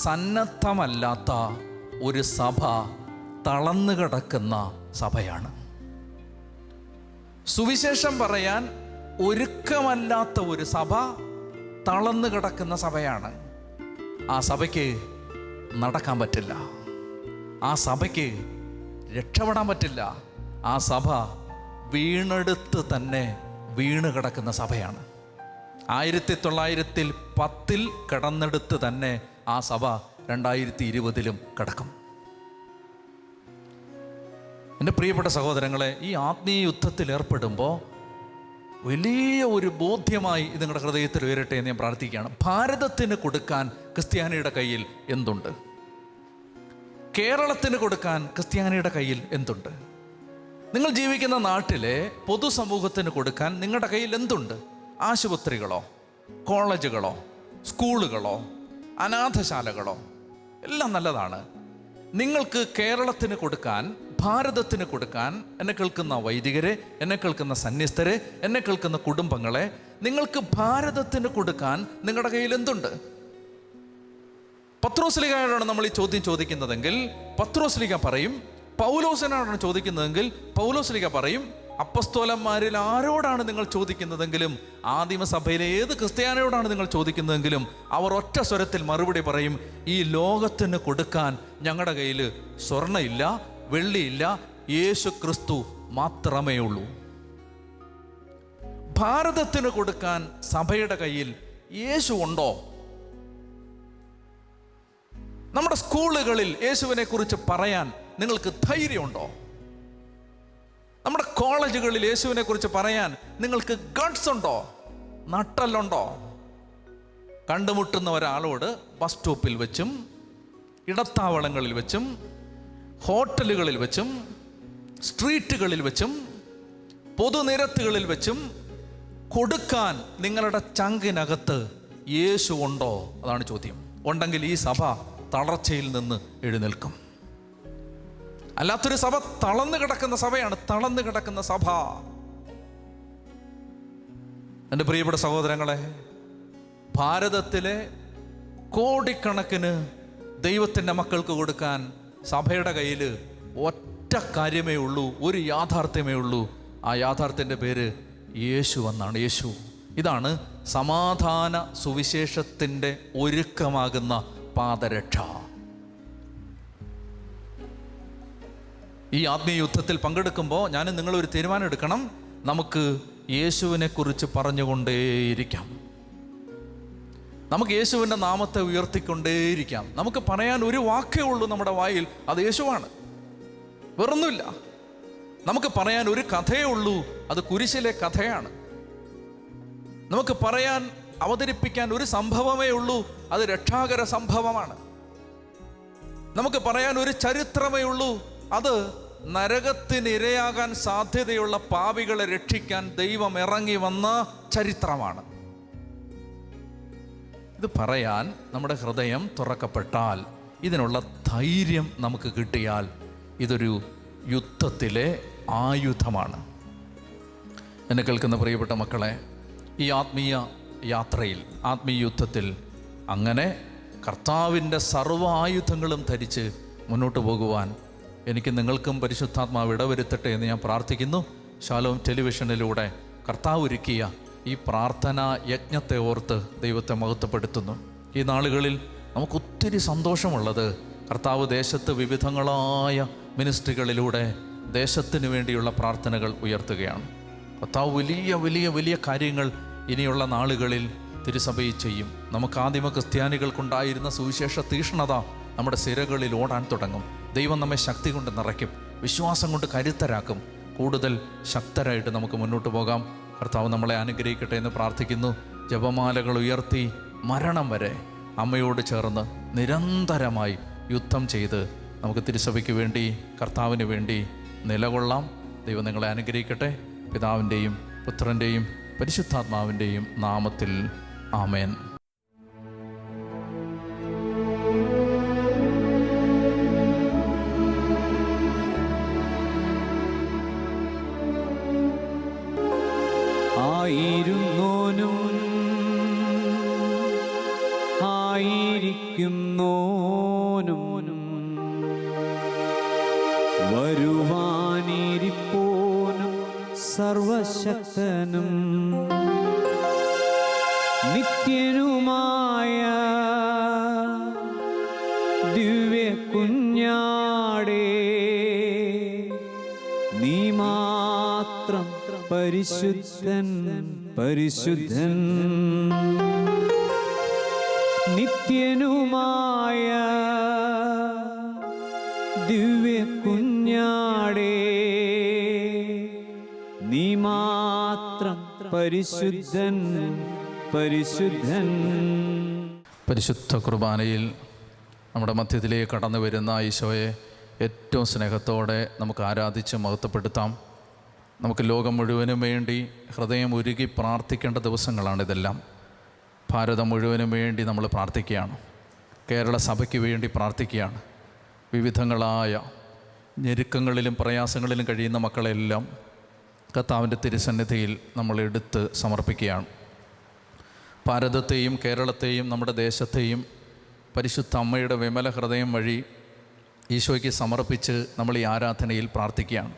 സന്നദ്ധമല്ലാത്ത ഒരു സഭ തളർന്നു കിടക്കുന്ന സഭയാണ്. സുവിശേഷം പറയാൻ ഒരുക്കമല്ലാത്ത ഒരു സഭ തളർന്നു കിടക്കുന്ന സഭയാണ്. ആ സഭയ്ക്ക് നടക്കാൻ പറ്റില്ല. ആ സഭയ്ക്ക് രക്ഷപ്പെടാൻ പറ്റില്ല. ആ സഭ വീണെടുത്ത് തന്നെ വീണ് കിടക്കുന്ന സഭയാണ്. 1910 കിടന്നെടുത്ത് തന്നെ ആ സഭ 2020 കിടക്കും. എൻ്റെ പ്രിയപ്പെട്ട സഹോദരങ്ങളെ, ഈ ആത്മീയ യുദ്ധത്തിൽ ഏർപ്പെടുമ്പോൾ വലിയ ഒരു ബോധ്യമായി ഇത് നിങ്ങളുടെ ഹൃദയത്തിൽ ഉയരട്ടെ എന്ന് ഞാൻ പ്രാർത്ഥിക്കുകയാണ്. ഭാരതത്തിന് കൊടുക്കാൻ ക്രിസ്ത്യാനിയുടെ കയ്യിൽ എന്തുണ്ട്? കേരളത്തിന് കൊടുക്കാൻ ക്രിസ്ത്യാനിയുടെ കയ്യിൽ എന്തുണ്ട്? നിങ്ങൾ ജീവിക്കുന്ന നാട്ടിലെ പൊതുസമൂഹത്തിന് കൊടുക്കാൻ നിങ്ങളുടെ കയ്യിൽ എന്തുണ്ട്? ആശുപത്രികളോ, കോളേജുകളോ, സ്കൂളുകളോ, അനാഥശാലകളോ? എല്ലാം നല്ലതാണ്. നിങ്ങൾക്ക് കേരളത്തിന് കൊടുക്കാൻ, ഭാരതത്തിന് കൊടുക്കാൻ, എന്നെ കേൾക്കുന്ന വൈദികരെ, എന്നെ കേൾക്കുന്ന സന്യസ്തരെ, എന്നെ കേൾക്കുന്ന കുടുംബങ്ങളെ, നിങ്ങൾക്ക് ഭാരതത്തിന് കൊടുക്കാൻ നിങ്ങളുടെ കയ്യിൽ എന്തുണ്ട്? പത്രോസ്ലീഹയോടാണ് നമ്മൾ ഈ ചോദ്യം ചോദിക്കുന്നതെങ്കിൽ പത്രോസ്ലീഹ പറയും. പൗലോസിനോടാണ് ചോദിക്കുന്നതെങ്കിൽ പൗലോസ്ലീഹ പറയും. അപ്പസ്തോലന്മാരിൽ ആരോടാണ് നിങ്ങൾ ചോദിക്കുന്നതെങ്കിലും, ആദിമസഭയിലെ ഏത് ക്രിസ്ത്യാനിയോടാണ് നിങ്ങൾ ചോദിക്കുന്നതെങ്കിലും, അവർ ഒറ്റ സ്വരത്തിൽ മറുപടി പറയും, ഈ ലോകത്തിന് കൊടുക്കാൻ ഞങ്ങളുടെ കയ്യിൽ സ്വർണ്ണയില്ല, വെള്ളിയില്ല, യേശു ക്രിസ്തു മാത്രമേ ഉള്ളൂ. ഭാരതത്തിന് കൊടുക്കാൻ സഭയുടെ കയ്യിൽ യേശു ഉണ്ടോ? നമ്മുടെ സ്കൂളുകളിൽ യേശുവിനെ കുറിച്ച് പറയാൻ നിങ്ങൾക്ക് ധൈര്യമുണ്ടോ? നമ്മുടെ കോളേജുകളിൽ യേശുവിനെ കുറിച്ച് പറയാൻ നിങ്ങൾക്ക് ഗട്ട്സ് ഉണ്ടോ? നട്ടലുണ്ടോ? കണ്ടുമുട്ടുന്ന ഒരാളോട് ബസ് സ്റ്റോപ്പിൽ വെച്ചും, ഇടത്താവളങ്ങളിൽ വെച്ചും, ഹോട്ടലുകളിൽ വെച്ചും, സ്ട്രീറ്റുകളിൽ വെച്ചും, പൊതുനിരത്തുകളിൽ വെച്ചും കൊടുക്കാൻ നിങ്ങളുടെ ചങ്കിനകത്ത് യേശു ഉണ്ടോ? അതാണ് ചോദ്യം. ഉണ്ടെങ്കിൽ ഈ സഭ തളർച്ചയിൽ നിന്ന് എഴുന്നേൽക്കും. അല്ലാത്തൊരു സഭ തളർന്നു കിടക്കുന്ന സഭയാണ്. തളർന്നു കിടക്കുന്ന സഭ. എൻ്റെ പ്രിയപ്പെട്ട സഹോദരങ്ങളെ, ഭാരതത്തിലെ കോടിക്കണക്കിന് ദൈവത്തിൻ്റെ മക്കൾക്ക് കൊടുക്കാൻ സഭയുടെ കയ്യിൽ ഒറ്റ കാര്യമേ ഉള്ളൂ, ഒരു യാഥാർത്ഥ്യമേ ഉള്ളൂ. ആ യാഥാർത്ഥ്യത്തിൻ്റെ പേര് യേശു എന്നാണ്. യേശു. ഇതാണ് സമാധാന സുവിശേഷത്തിൻ്റെ ഒരുക്കമാകുന്ന പാദരക്ഷ. ഈ ആത്മീയ യുദ്ധത്തിൽ പങ്കെടുക്കുമ്പോൾ ഞാനും നിങ്ങളൊരു തീരുമാനം എടുക്കണം. നമുക്ക് യേശുവിനെ കുറിച്ച് പറഞ്ഞുകൊണ്ടേയിരിക്കാം. നമുക്ക് യേശുവിൻ്റെ നാമത്തെ ഉയർത്തിക്കൊണ്ടേയിരിക്കാം. നമുക്ക് പറയാൻ ഒരു വാക്കേ ഉള്ളൂ നമ്മുടെ വായിൽ, അത് യേശുവാണ്, വേറൊന്നുമില്ല. നമുക്ക് പറയാൻ ഒരു കഥയേ ഉള്ളൂ, അത് കുരിശിലെ കഥയാണ്. നമുക്ക് പറയാൻ, അവതരിപ്പിക്കാൻ ഒരു സംഭവമേ ഉള്ളൂ, അത് രക്ഷാകര സംഭവമാണ്. നമുക്ക് പറയാൻ ഒരു ചരിത്രമേ ഉള്ളൂ, അത് നരകത്തിനിരയാകാൻ സാധ്യതയുള്ള പാപികളെ രക്ഷിക്കാൻ ദൈവം ഇറങ്ങി വന്ന ചരിത്രമാണ്. ഇത് പറയാൻ നമ്മുടെ ഹൃദയം തുറക്കപ്പെട്ടാൽ, ഇതിനുള്ള ധൈര്യം നമുക്ക് കിട്ടിയാൽ, ഇതൊരു യുദ്ധത്തിലെ ആയുധമാണ്. എന്നെ കേൾക്കുന്ന പ്രിയപ്പെട്ട മക്കളെ, ഈ ആത്മീയ യാത്രയിൽ, ആത്മീയ യുദ്ധത്തിൽ അങ്ങനെ കർത്താവിൻ്റെ സർവ്വ ആയുധങ്ങളും ധരിച്ച് മുന്നോട്ട് പോകുവാൻ എനിക്ക് നിങ്ങൾക്കും പരിശുദ്ധാത്മാവ് ഇടവരുത്തട്ടെ എന്ന് ഞാൻ പ്രാർത്ഥിക്കുന്നു. ശാലോം ടെലിവിഷനിലൂടെ കർത്താവ് ഒരുക്കിയ ഈ പ്രാർത്ഥനാ യജ്ഞത്തെ ഓർത്ത് ദൈവത്തെ മഹത്വപ്പെടുത്തുന്നു. ഈ നാളുകളിൽ നമുക്കൊത്തിരി സന്തോഷമുള്ളത്, കർത്താവ് ദേശത്ത് വിവിധങ്ങളായ മിനിസ്ട്രികളിലൂടെ ദേശത്തിന് വേണ്ടിയുള്ള പ്രാർത്ഥനകൾ ഉയർത്തുകയാണ്. കർത്താവ് വലിയ വലിയ വലിയ കാര്യങ്ങൾ ഇനിയുള്ള നാളുകളിൽ തിരുസഭയിൽ ചെയ്യും. നമുക്ക് ആദിമ ക്രിസ്ത്യാനികൾക്കുണ്ടായിരുന്ന സുവിശേഷ തീഷ്ണത നമ്മുടെ സിരകളിൽ ഓടാൻ തുടങ്ങും. ദൈവം നമ്മെ ശക്തി കൊണ്ട് നിറയ്ക്കും, വിശ്വാസം കൊണ്ട് കരുത്തരാക്കും. കൂടുതൽ ശക്തരായിട്ട് നമുക്ക് മുന്നോട്ട് പോകാം. കർത്താവ് നമ്മളെ അനുഗ്രഹിക്കട്ടെ എന്ന് പ്രാർത്ഥിക്കുന്നു. ജപമാലകൾ ഉയർത്തി മരണം വരെ അമ്മയോട് ചേർന്ന് നിരന്തരമായി യുദ്ധം ചെയ്ത് നമുക്ക് തിരുസഭയ്ക്ക് വേണ്ടി, കർത്താവിന് വേണ്ടി നിലകൊള്ളാം. ദൈവം നിങ്ങളെ അനുഗ്രഹിക്കട്ടെ. പിതാവിൻ്റെയും പുത്രൻ്റെയും പരിശുദ്ധാത്മാവിൻ്റെയും നാമത്തിൽ ആമേൻ. ആയിരുന്നോനും ആയിരിക്കുന്നോനും വരുവാനിരിപ്പോനും സർവശക്തനും നിത്യനുമായ ദിവ്യ കുഞ്ഞാടേ, നീ മാത്രം പരിശുദ്ധൻ പരിശുദ്ധൻ. നിത്യനുമായ ദിവ്യ കുഞ്ഞാടേ, നീ മാത്രം പരിശുദ്ധൻ പരിശുദ്ധൻ. പരിശുദ്ധ കുർബാനയിൽ നമ്മുടെ മധ്യത്തിലേക്ക് കടന്നു വരുന്ന ഈശോയെ ഏറ്റവും സ്നേഹത്തോടെ നമുക്ക് ആരാധിച്ച് മഹത്വപ്പെടുത്താം. നമുക്ക് ലോകം മുഴുവനും വേണ്ടി ഹൃദയം ഉരുകി പ്രാർത്ഥിക്കേണ്ട ദിവസങ്ങളാണിതെല്ലാം. ഭാരതം മുഴുവനും വേണ്ടി നമ്മൾ പ്രാർത്ഥിക്കുകയാണ്. കേരള സഭയ്ക്ക് വേണ്ടി പ്രാർത്ഥിക്കുകയാണ്. വിവിധങ്ങളായ ഞെരുക്കങ്ങളിലും പ്രയാസങ്ങളിലും കഴിയുന്ന മക്കളെല്ലാം കർത്താവിൻ്റെ തിരുസന്നിധിയിൽ നമ്മൾ എടുത്ത് സമർപ്പിക്കുകയാണ്. ഭാരതത്തെയും കേരളത്തെയും നമ്മുടെ ദേശത്തെയും പരിശുദ്ധ അമ്മയുടെ വിമല ഹൃദയം വഴി ഈശോയ്ക്ക് സമർപ്പിച്ച് നമ്മൾ ഈ ആരാധനയിൽ പ്രാർത്ഥിക്കുകയാണ്.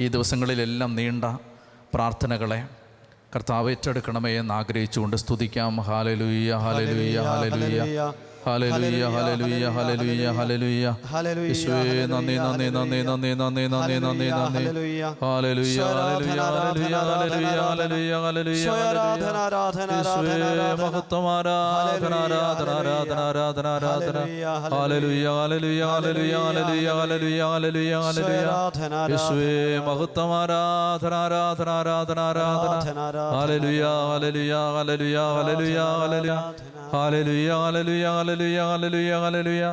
ഈ ദിവസങ്ങളിലെല്ലാം നീണ്ട പ്രാർത്ഥനകളെ കർത്താവ് ഏറ്റെടുക്കണമേ എന്ന് ആഗ്രഹിച്ചുകൊണ്ട് സ്തുതിക്കാം. Hallelujah hallelujah hallelujah hallelujah hallelujah hallelujah hallelujah. യേശുവേ നന്ദി നന്ദി നന്ദി നന്ദി നന്ദി നന്ദി നന്ദി നന്ദി. Hallelujah hallelujah hallelujah hallelujah hallelujah hallelujah. യേശുവേ മഹത്വം ആരാധന ആരാധന ആരാധന ആരാധന ആരാധന. Hallelujah hallelujah hallelujah hallelujah hallelujah hallelujah hallelujah. യേശുവേ മഹത്വം ആരാധന ആരാധന ആരാധന ആരാധന. Hallelujah hallelujah hallelujah hallelujah hallelujah hallelujah hallelujah hallelujah hallelujah hallelujah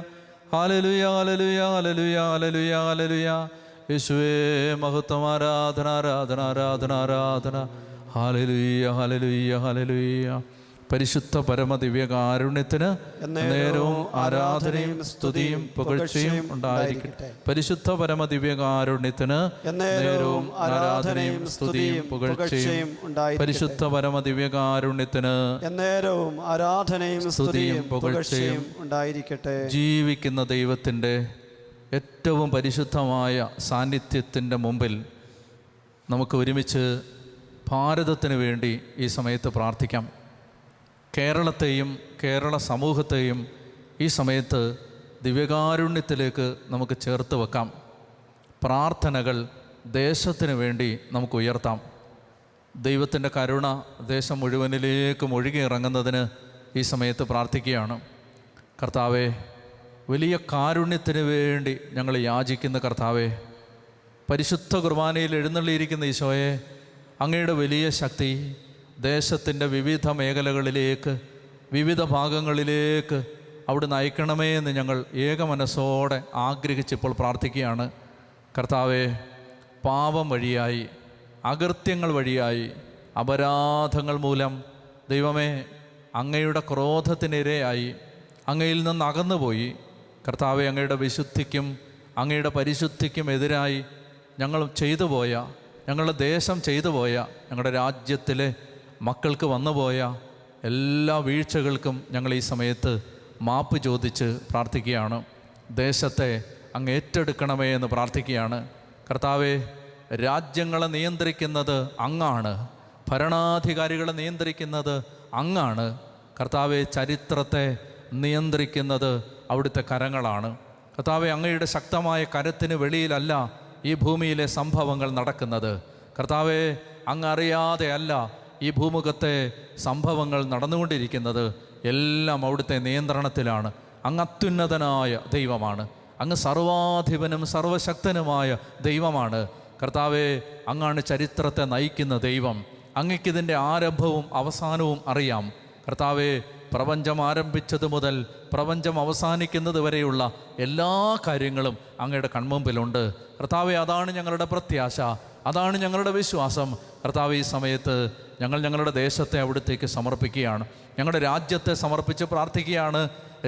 hallelujah hallelujah hallelujah hallelujah hallelujah. യേശുവേ മഹത്വം ആരാധന ആരാധന ആരാധന ആരാധന. Hallelujah hallelujah hallelujah. പരിശുദ്ധ പരമദിവ്യകാരുണ്യത്തിന് നേരവും ആരാധനയും സ്തുതിയും പുകഴ്ചയും ഉണ്ടായിരിക്കട്ടെ. പരിശുദ്ധ പരമദിവ്യകാരുണ്യത്തിന് നേരവും ആരാധനയും സ്തുതിയും പുകഴ്ചയും ഉണ്ടായിരിക്കട്ടെ. പരിശുദ്ധ പരമദിവ്യകാരുണ്യത്തിന് നേരവും ആരാധനയും സ്തുതിയും പുകഴ്ചയും ഉണ്ടായിരിക്കട്ടെ. ജീവിക്കുന്ന ദൈവത്തിൻ്റെ ഏറ്റവും പരിശുദ്ധമായ സാന്നിധ്യത്തിൻ്റെ മുമ്പിൽ നമുക്ക് ഒരുമിച്ച് ഭാരതത്തിന് വേണ്ടി ഈ സമയത്ത് പ്രാർത്ഥിക്കാം. കേരളത്തെയും കേരള സമൂഹത്തെയും ഈ സമയത്ത് ദിവ്യകാരുണ്യത്തിലേക്ക് നമുക്ക് ചേർത്ത് വെക്കാം. പ്രാർത്ഥനകൾ ദേശത്തിന് വേണ്ടി നമുക്ക് ഉയർത്താം. ദൈവത്തിൻ്റെ കരുണ ദേശം മുഴുവനിലേക്കും ഒഴുകി ഇറങ്ങുന്നതിന് ഈ സമയത്ത് പ്രാർത്ഥിക്കുകയാണ്. കർത്താവേ, വലിയ കാരുണ്യത്തിന് വേണ്ടി ഞങ്ങൾ യാചിക്കുന്ന കർത്താവേ, പരിശുദ്ധ കുർബാനയിൽ എഴുന്നള്ളിയിരിക്കുന്ന ഈശോയെ, അങ്ങയുടെ വലിയ ശക്തി ദേശത്തിൻ്റെ വിവിധ മേഖലകളിലേക്ക്, വിവിധ ഭാഗങ്ങളിലേക്ക് അവിടുന്ന് അയക്കണമേ എന്ന് ഞങ്ങൾ ഏകമനസ്സോടെ ആഗ്രഹിച്ചിപ്പോൾ പ്രാർത്ഥിക്കുകയാണ്. കർത്താവെ, പാപം വഴിയായി, അകൃത്യങ്ങൾ വഴിയായി, അപരാധങ്ങൾ മൂലം ദൈവമേ അങ്ങയുടെ ക്രോധത്തിനിരയായി അങ്ങയിൽ നിന്ന് അകന്നുപോയി കർത്താവെ, അങ്ങയുടെ വിശുദ്ധിക്കും അങ്ങയുടെ പരിശുദ്ധിക്കും എതിരായി ഞങ്ങൾ ചെയ്തു പോയ, ഞങ്ങളുടെ ദേശം ചെയ്തു പോയ, ഞങ്ങളുടെ രാജ്യത്തിലെ മക്കൾക്ക് വന്നുപോയ എല്ലാ വീഴ്ചകൾക്കും ഞങ്ങൾ ഈ സമയത്ത് മാപ്പ് ചോദിച്ച് പ്രാർത്ഥിക്കുകയാണ്. ദേശത്തെ അങ്ങ് ഏറ്റെടുക്കണമേ എന്ന് പ്രാർത്ഥിക്കുകയാണ്. കർത്താവെ, രാജ്യങ്ങളെ നിയന്ത്രിക്കുന്നത് അങ്ങാണ്, ഭരണാധികാരികളെ നിയന്ത്രിക്കുന്നത് അങ്ങാണ്. കർത്താവെ, ചരിത്രത്തെ നിയന്ത്രിക്കുന്നത് അവിടുത്തെ കരങ്ങളാണ്. കർത്താവെ, അങ്ങയുടെ ശക്തമായ കരത്തിന് വെളിയിലല്ല ഈ ഭൂമിയിലെ സംഭവങ്ങൾ നടക്കുന്നത്. കർത്താവെ, അങ്ങ് അറിയാതെ അല്ല ഈ ഭൂമുഖത്തെ സംഭവങ്ങൾ നടന്നുകൊണ്ടിരിക്കുന്നത്. എല്ലാം അവിടുത്തെ നിയന്ത്രണത്തിലാണ്. അങ്ങ് അത്യുന്നതനായ ദൈവമാണ്. അങ്ങ് സർവാധിപനും സർവശക്തനുമായ ദൈവമാണ്. കർത്താവെ, അങ്ങാണ് ചരിത്രത്തെ നയിക്കുന്ന ദൈവം. അങ്ങയ്ക്കിതിൻ്റെ ആരംഭവും അവസാനവും അറിയാം. കർത്താവെ, പ്രപഞ്ചം ആരംഭിച്ചത് മുതൽ പ്രപഞ്ചം അവസാനിക്കുന്നത് വരെയുള്ള എല്ലാ കാര്യങ്ങളും അങ്ങയുടെ കൺമുമ്പിലുണ്ട്. കർത്താവെ, അതാണ് ഞങ്ങളുടെ പ്രത്യാശ, അതാണ് ഞങ്ങളുടെ വിശ്വാസം. കർത്താവ്, ഈ സമയത്ത് ഞങ്ങൾ ഞങ്ങളുടെ ദേശത്തെ അവിടുത്തേക്ക് സമർപ്പിക്കുകയാണ്, ഞങ്ങളുടെ രാജ്യത്തെ സമർപ്പിച്ച് പ്രാർത്ഥിക്കുകയാണ്,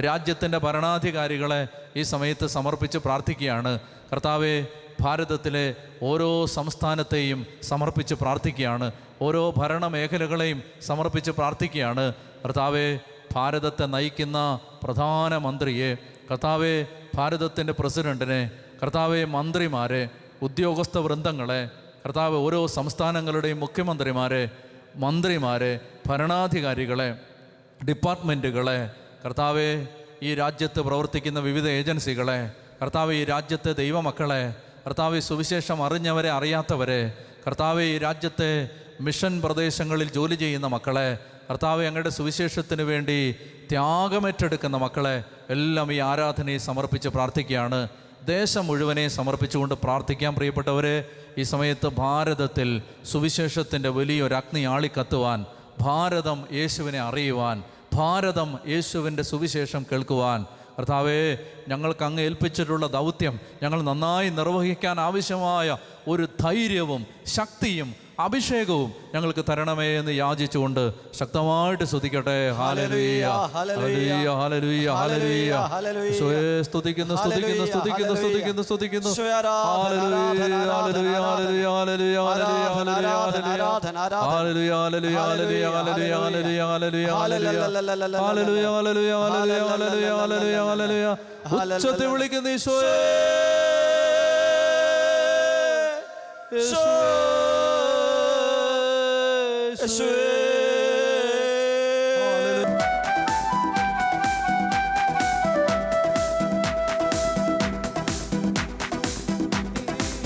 രാജ്യത്തിൻ്റെ ഭരണാധികാരികളെ ഈ സമയത്ത് സമർപ്പിച്ച് പ്രാർത്ഥിക്കുകയാണ്. കർത്താവെ, ഭാരതത്തിലെ ഓരോ സംസ്ഥാനത്തെയും സമർപ്പിച്ച് പ്രാർത്ഥിക്കുകയാണ്, ഓരോ ഭരണമേഖലകളെയും സമർപ്പിച്ച് പ്രാർത്ഥിക്കുകയാണ്. കർത്താവെ, ഭാരതത്തെ നയിക്കുന്ന പ്രധാനമന്ത്രിയെ, കർത്താവെ, ഭാരതത്തിൻ്റെ പ്രസിഡൻറ്റിനെ, കർത്താവെ, മന്ത്രിമാരെ, ഉദ്യോഗസ്ഥ വൃന്ദങ്ങളെ, കർത്താവ്, ഓരോ സംസ്ഥാനങ്ങളുടെയും മുഖ്യമന്ത്രിമാരെ, മന്ത്രിമാരെ, ഭരണാധികാരികളെ, ഡിപ്പാർട്ട്മെൻറ്റുകളെ, കർത്താവെ, ഈ രാജ്യത്ത് പ്രവർത്തിക്കുന്ന വിവിധ ഏജൻസികളെ, കർത്താവ്, ഈ രാജ്യത്തെ ദൈവമക്കളെ, കർത്താവ്, സുവിശേഷം അറിഞ്ഞവരെ അറിയാത്തവരെ, കർത്താവ്, ഈ രാജ്യത്തെ മിഷൻ പ്രദേശങ്ങളിൽ ജോലി ചെയ്യുന്ന മക്കളെ, കർത്താവ്, അങ്ങയുടെ സുവിശേഷത്തിന് വേണ്ടി ത്യാഗമേറ്റെടുക്കുന്ന മക്കളെ എല്ലാം ഈ ആരാധനയെ സമർപ്പിച്ച് പ്രാർത്ഥിക്കുകയാണ്. ദേശം മുഴുവനെ സമർപ്പിച്ചുകൊണ്ട് പ്രാർത്ഥിക്കാൻ. പ്രിയപ്പെട്ടവരെ, ഈ സമയത്ത് ഭാരതത്തിൽ സുവിശേഷത്തിൻ്റെ വലിയൊരു അഗ്നി ആളിക്കത്തുവാൻ, ഭാരതം യേശുവിനെ അറിയുവാൻ, ഭാരതം യേശുവിൻ്റെ സുവിശേഷം കേൾക്കുവാൻ, കർത്താവേ, ഞങ്ങൾക്ക് അങ്ങ് ഏൽപ്പിച്ചിട്ടുള്ള ദൗത്യം ഞങ്ങൾ നന്നായി നിർവഹിക്കാൻ ആവശ്യമായ ഒരു ധൈര്യവും ശക്തിയും അഭിഷേകവും ഞങ്ങൾക്ക് തരണമേ എന്ന് യാചിച്ചുകൊണ്ട് ശക്തമായിട്ട് സ്തുതിക്കട്ടെ. Hallelujah, hallelujah, hallelujah, hallelujah. യേശുവേ, സ്തുതിക്കുന്നു, സ്തുതിക്കുന്നു, സ്തുതിക്കുന്നു, സ്തുതിക്കുന്നു, സ്തുതിക്കുന്നു. Hallelujah, hallelujah, hallelujah, hallelujah, hallelujah, hallelujah, hallelujah, hallelujah, hallelujah, hallelujah, hallelujah, hallelujah, hallelujah, hallelujah, hallelujah. ഉച്ചത്തിൽ വിളിക്കുന്ന ഈശോയേ,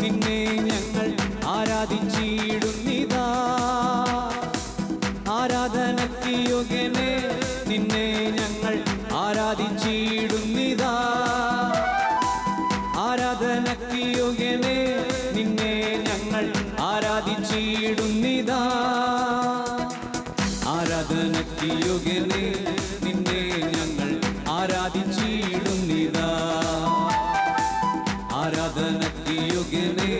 നിന്നെ ഞങ്ങൾ ആരാധിച്ചിടുന്നിതാ, ആരാധനയ്ക്ക് യോഗ്യനേ, നിന്നെ ഞങ്ങൾ ആരാധിച്ചിടുന്നിതാ, ആരാധനയ്ക്ക് യോഗ്യനേ, നിന്നെ ഞങ്ങൾ ആരാധിച്ചിടുന്നിതാ, ആരാധനയ്ക്ക് യോഗ്യനേ, നിന്നെ ഞങ്ങൾ ആരാധിച്ചിടുന്നിതാ, ആരാധനയ്ക്ക് യോഗ്യനേ,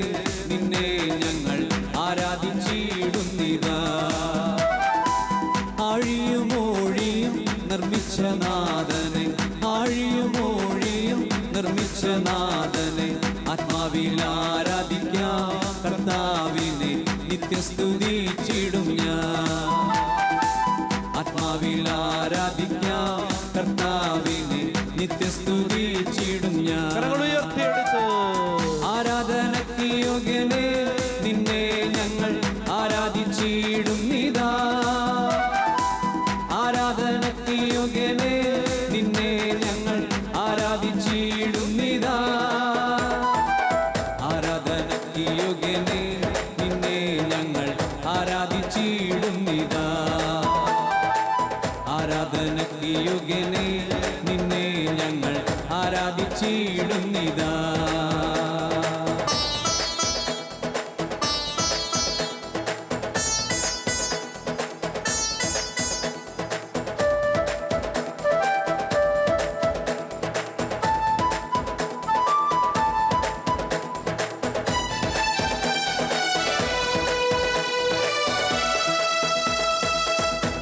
നിന്നെ ഞങ്ങൾ ആരാധിച്ചിടുന്നിതാ. ആഴിയുമോഴിയും നിർമ്മിച്ച നാഥനെ, ആഴിയുമോഴിയും നിർമ്മിച്ച നാഥനെ, ആത്മാവിൽ ആരാധിക്കാം കർത്താവിനെ, നിത്യസ്തുതിച്ചിടും ഞാൻ. ആത്മാവിൽ ആരാധിക്കാം കർത്താവിനെ, നിത്യസ്തുതിച്ചിടും ഞാൻ. ആരാധനയ്ക്ക് യോഗ്യനേ, നിന്നെ ഞങ്ങൾ ആരാധിച്ചിടുന്നിതാ, ആരാധനയ്ക്ക് യോഗ്യനേ, നിന്നെ ഞങ്ങൾ ആരാധിച്ചിടുന്നിതാ, ആരാധനയ്ക്ക് യോഗ്യനേ, നിന്നെ ഞങ്ങൾ ആരാധിച്ചിടുന്നിതാ, ആരാധനയ്ക്ക് യോഗ്യനേ, നിന്നെ ഞങ്ങൾ ആരാധിച്ചിടുന്നിതാ.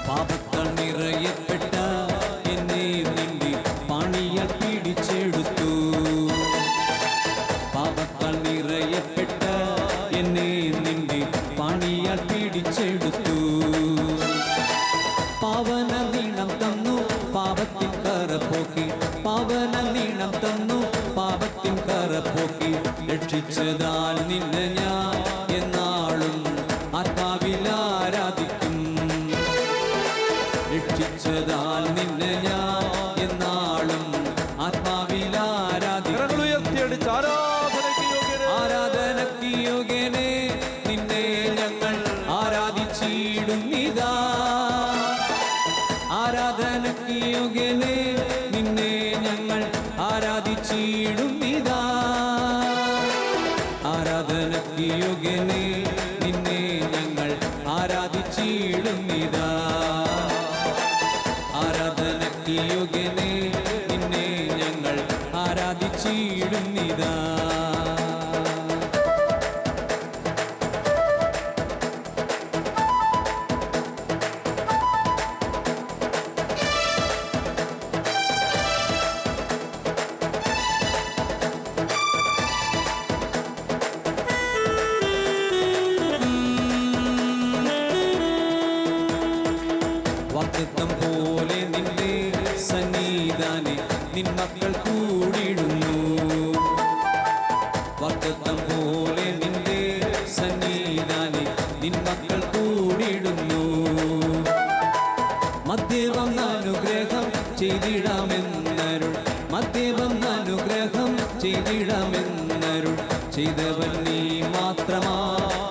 പാപത്താൽ നിറയപ്പെട്ട എന്നെ നിന്റെ പണിയാൽ പിടിച്ചെടുത്തു, പാപത്താൽ നിറയപ്പെട്ട എന്നെ നിന്റെ പണിയാൽ പിടിച്ചെടുത്തു. പാവന നീണം തന്നു പാപത്തിൻ കറപ്പോക്കി, പാവന നീണം തന്നു പാപത്തിൻ കറപ്പോക്കി. രക്ഷിച്ചതാൽ നിന്നെ ഞാൻ എന്നാളും ആത്മാവിൽ ആരാധിക്കും, രക്ഷിച്ചതാൽ നിന്നെ ഞാൻ എന്നാളും ആത്മാവിൽ ആരാധിക്കും. ആരാധനയ്ക്ക് യോഗ്യനേ, നിന്നെ ഞങ്ങൾ ആരാധിച്ചിടുന്നിതാ, ആരാധനയ്ക്ക് യോഗ്യനേ, നിന്നെ ഞങ്ങൾ ആരാധിച്ചിടുന്നിതാ, ആരാധനയ്ക്ക് യോഗ്യനേ, നിന്നെ ഞങ്ങൾ ആരാധിച്ചിടുന്നിതാ, ആരാധനയ്ക്ക് യോഗ്യനേ, വാഗ്ദത്തം പോലെ നിന്റെ സന്നിധാനെ നിൻ മക്കൾ കൂടിയിടുന്നു. വാഗ്ദത്തം പോലെ നിന്റെ സന്നിധാനെ നിൻ മക്കൾ കൂടിയിടുന്നു. മധ്യേ വന്ന അനുഗ്രഹം ചെയ്തിടാമെന്നരുൾ, മധ്യേ വന്ന അനുഗ്രഹം ചെയ്തിടാമെന്നരുൾ. ചെയ്തവൻ നീ മാത്രമാ,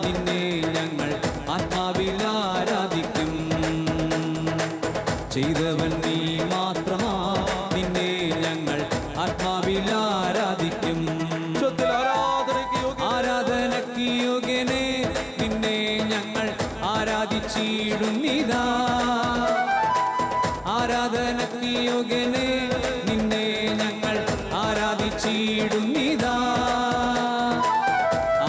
നിന്നെ ഞങ്ങൾ ആത്മാവിൽ ആരാധിക്കും. ചെയ്തവൻ നീ മാത്രമാ, നിന്നെ ഞങ്ങൾ ആത്മാവിൽ ആരാധിക്കും. ആരാധനയ്ക്ക് യോഗ്യനെ നിന്നെ ഞങ്ങൾ ആരാധിച്ചിടുന്നിതാ. ആരാധനയ്ക്ക് യോഗ്യനെ നിന്നെ ഞങ്ങൾ ആരാധിച്ചിടുന്നിതാ.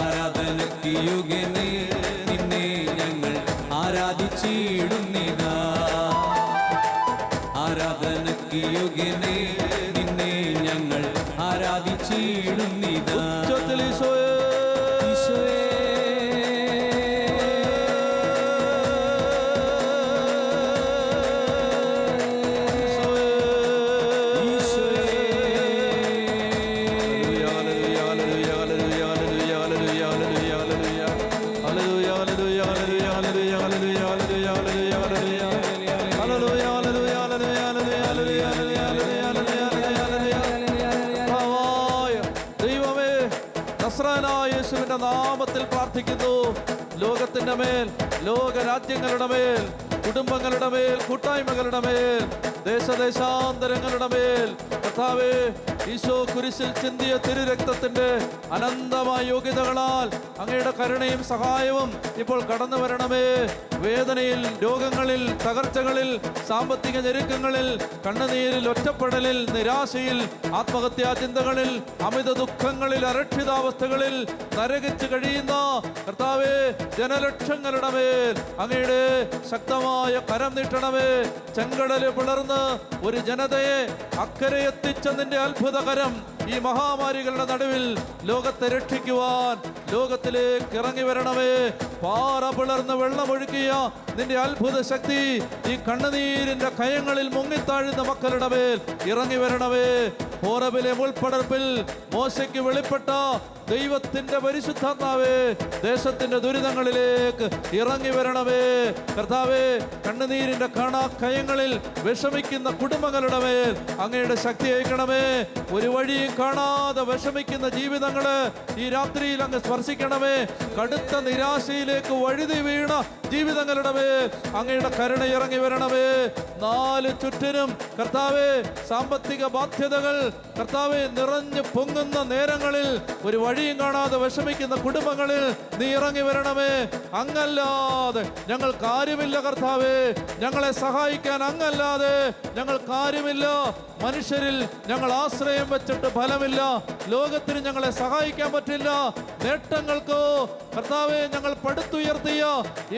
ആരാധനയ്ക്ക് യോഗ്യനെ നിന്നെ ഞങ്ങൾ ആരാധിച്ചിടുന്നിതാ. ആരാധനയ്ക്ക് യോഗ്യനെ നിന്നെ ഞങ്ങൾ ആരാധിച്ചിടുന്നിതാ. ഈശോയേ യേശുവിന്റെ നാമത്തിൽ പ്രാർത്ഥിക്കുന്നു. ലോകത്തിന്റെ മേൽ, ലോകരാജ്യങ്ങളുടെ മേൽ, കുടുംബങ്ങളുടെ മേൽ, കൂട്ടായ്മകളുടെ മേൽ, ദേശദേശാന്തരങ്ങളുടെ മേൽ കർത്താവേ, ഈശോ കുരിശിൽ ചിന്തിയ തിരുരക്തത്തിന്റെ അനന്തമായ യോഗ്യതകളാൽ അങ്ങയുടെ കരുണയും സഹായവും ഇപ്പോൾ കടന്നു വരണമേ. വേദനയിൽ, രോഗങ്ങളിൽ, തകർച്ചകളിൽ, സാമ്പത്തിക ഞെരുക്കങ്ങളിൽ, കണ്ണുനീരിൽ, ഒറ്റപ്പെടലിൽ, നിരാശയിൽ, ആത്മഹത്യാ ചിന്തകളിൽ, അമിത ദുഃഖങ്ങളിൽ, അരക്ഷിതാവസ്ഥകളിൽ നരകിച്ച് കഴിയുന്ന കർത്താവേ, ജനലക്ഷങ്ങളുടെ മേൽ അങ്ങയുടെ ശക്തമായ കരം നീട്ടണമേ. ചെങ്കടല് പിളർന്ന് ഒരു ജനതയെ അക്കരെ എത്തിച്ച നിന്റെ അത്ഭുതകരം ഈ മഹാമാരികളുടെ നടുവിൽ ലോകത്തെ രക്ഷിക്കുവാൻ ലോകത്തിലേക്ക് ഇറങ്ങി വരണമേ. പാറ പിളർന്ന് വെള്ളമൊഴുക്കിയ നിന്റെ അത്ഭുത ശക്തി ഈ കണ്ണുനീരിന്റെ കയങ്ങളിൽ മുങ്ങിത്താഴുന്ന മക്കളുടെ മേൽ ഇറങ്ങി വരണമേ. ഹോറബിലെ മുൾപ്പടർപ്പിൽ മോശയ്ക്ക് വെളിപ്പെട്ട ദൈവത്തിന്റെ പരിശുദ്ധാത്മാവേ, ദേശത്തിന്റെ ദുരിതങ്ങളിലേക്ക് ഇറങ്ങി വരണമേ. കർത്താവേ, കണ്ണുനീരിന്റെ കയങ്ങളിൽ വിഷമിക്കുന്ന കുടുംബങ്ങളുടെ മേൽ അങ്ങയുടെ ശക്തി അയക്കണമേ. ഒരു വഴിയും കാണാതെ വിഷമിക്കുന്ന ജീവിതങ്ങള് ഈ രാത്രിയിൽ അങ്ങ് സ്പർശിക്കണമേ. കടുത്ത നിരാശയിലേക്ക് വഴുതി വീണ ജീവിതങ്ങളുടെ മേൽ അങ്ങയുടെ കരുണ ഇറങ്ങി വരണമേ. നാല് ചുറ്റിനും കർത്താവേ, സാമ്പത്തിക ബാധ്യതകൾ കർത്താവേ നിറഞ്ഞു പൊങ്ങുന്ന നേരങ്ങളിൽ ഒരു വഴിയും കാണാതെ വിഷമിക്കുന്ന കുടുംബങ്ങളിൽ നീ ഇറങ്ങി വരണമേ. അങ്ങല്ലാതെ ഞങ്ങൾ കാര്യമില്ല കർത്താവേ, ഞങ്ങളെ സഹായിക്കാൻ അങ്ങല്ലാതെ ഞങ്ങൾ കാര്യമില്ല. മനുഷ്യരിൽ ഞങ്ങൾ ആശ്രയം വെച്ചിട്ട് ഫലമില്ല. ലോകത്തിന് ഞങ്ങളെ സഹായിക്കാൻ പറ്റില്ല. നേട്ടങ്ങൾക്കോ കർത്താവേ ഞങ്ങൾ പടുത്തുയർത്തിയ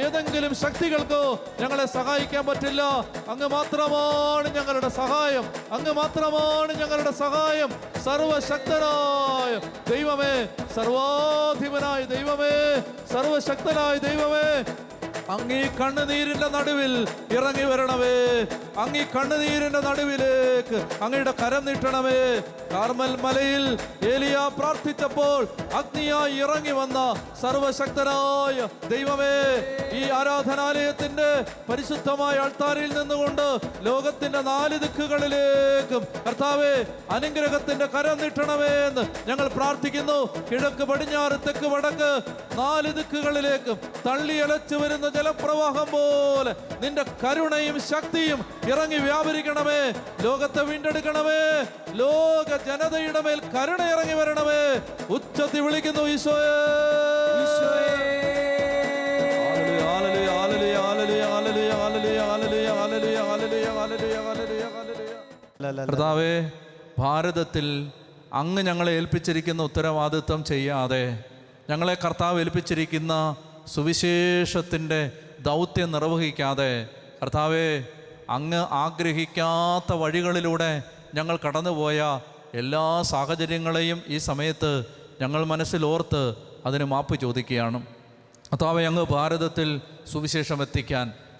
ഏതെങ്കിലും ശക്തികൾക്കോ ഞങ്ങളെ സഹായിക്കാൻ പറ്റില്ല. അങ്ങ് മാത്രമാണ് ഞങ്ങളുടെ സഹായം, അങ്ങ് മാത്രമാണ് ഞങ്ങളുടെ സഹായം. സർവശക്തനായ ദൈവമേ, സർവാധിപനായ ദൈവമേ, സർവശക്തനായ ദൈവമേ, അങ്ങീ കണ്ണുനീരിന്റെ നടുവിൽ ഇറങ്ങി വരണമേ. അങ്ങീ കണ്ണുനീരിന്റെ നടുവിലേക്ക് അങ്ങയുടെ കരം നീട്ടണമേ. കാർമൽ മലയിൽ ഏലിയ പ്രാർത്ഥിച്ചപ്പോൾ അഗ്നിയായി ഇറങ്ങി വന്ന സർവശക്തനായ ദൈവമേ, ഈ ആരാധനാലയത്തിന്റെ പരിശുദ്ധമായ അൾത്താരിൽ നിന്നുകൊണ്ട് ലോകത്തിന്റെ നാല് ദിക്കുകളിലേക്കും കർത്താവേ അനുഗ്രഹത്തിന്റെ കരം നീട്ടണമേ എന്ന് ഞങ്ങൾ പ്രാർത്ഥിക്കുന്നു. കിഴക്ക്, പടിഞ്ഞാറ്, തെക്ക്, വടക്ക് നാല് ദിക്കുകളിലേക്കും തള്ളിയലച്ചു വരുന്ന ജലപ്രവാഹം പോലെ നിന്റെ കരുണയും ശക്തിയും ഇറങ്ങി വ്യാപരിക്കണമേ. ലോകത്തെ വീണ്ടെടുക്കണമേ. ലോക ജനതയുടെ മേൽ കരുണ ഇറങ്ങി വരണമേ. ഉച്ചത്തിൽ വിളിക്കുന്നു ഈശോയേ, ഈശോയേ. കർത്താവേ, ഭാരതത്തിൽ അങ്ങ് ഞങ്ങളെ ഏൽപ്പിച്ചിരിക്കുന്ന ഉത്തരവാദിത്വം ചെയ്യാതെ ഞങ്ങളെ കർത്താവ് ഏൽപ്പിച്ചിരിക്കുന്ന സുവിശേഷത്തിൻ്റെ ദൗത്യം നിർവഹിക്കാതെ കർത്താവേ, അങ്ങ് ആഗ്രഹിക്കാത്ത വഴികളിലൂടെ ഞങ്ങൾ കടന്നുപോയ എല്ലാ സാഹചര്യങ്ങളെയും ഈ സമയത്ത് ഞങ്ങൾ മനസ്സിലോർത്ത് അതിന് മാപ്പ് ചോദിക്കുകയാണ്. കർത്താവേ, അങ്ങ് ഭാരതത്തിൽ സുവിശേഷം എത്തിക്കാൻ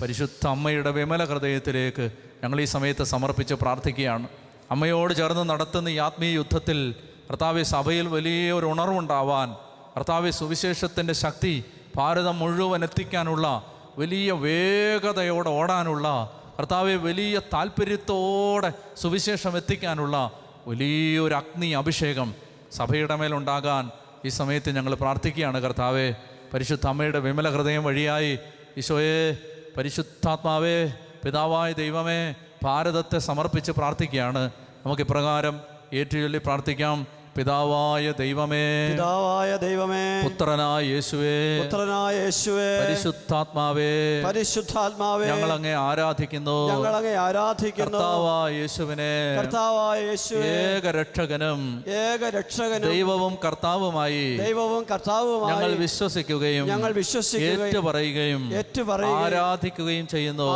പരിശുദ്ധ അമ്മയുടെ വിമല ഹൃദയത്തിലേക്ക് ഞങ്ങൾ ഈ സമയത്ത് സമർപ്പിച്ച് പ്രാർത്ഥിക്കുകയാണ്. അമ്മയോട് ചേർന്ന് നടത്തുന്ന ഈ ആത്മീയ യുദ്ധത്തിൽ കർത്താവെ സഭയിൽ വലിയൊരു ഉണർവുണ്ടാവാൻ, കർത്താവെ സുവിശേഷത്തിൻ്റെ ശക്തി ഭാരതം മുഴുവൻ എത്തിക്കാനുള്ള, വലിയ വേഗതയോടെ ഓടാനുള്ള, കർത്താവെ വലിയ താല്പര്യത്തോടെ സുവിശേഷം എത്തിക്കാനുള്ള വലിയൊരു അഗ്നി അഭിഷേകം സഭയുടെ മേലുണ്ടാകാൻ ഈ സമയത്ത് ഞങ്ങൾ പ്രാർത്ഥിക്കുകയാണ്. കർത്താവെ, പരിശുദ്ധ അമ്മയുടെ വിമല ഹൃദയം വഴിയായി ഈശോയെ, പരിശുദ്ധാത്മാവേ, പിതാവായ ദൈവമേ, ഭാരതത്തെ സമർപ്പിച്ച് പ്രാർത്ഥിക്കുകയാണ്. നമുക്ക് ഇപ്രകാരം ഏറ്റുചൊല്ലി പ്രാർത്ഥിക്കാം. പിതാവായ ദൈവമേ, പിതാവായ ദൈവമേ, പുത്രനായ യേശുവേ, പുത്രനായ യേശുവേ, പരിശുദ്ധാത്മാവേ, പരിശുദ്ധാത്മാവേ, ഞങ്ങൾ അങ്ങേ ആരാധിക്കുന്നു. ഞങ്ങൾ അങ്ങേ ആരാധിക്കുന്നു. കർത്താവായ യേശുവിനെ, കർത്താവായ യേശുവേ, ഏകരക്ഷകനും ഏകരക്ഷകനും ദൈവവും കർത്താവുമായി ദൈവവും കർത്താവുമായി ഞങ്ങൾ വിശ്വസിക്കുകയും ഏറ്റുപറയുകയും ആരാധിക്കുകയും ചെയ്യുന്നു.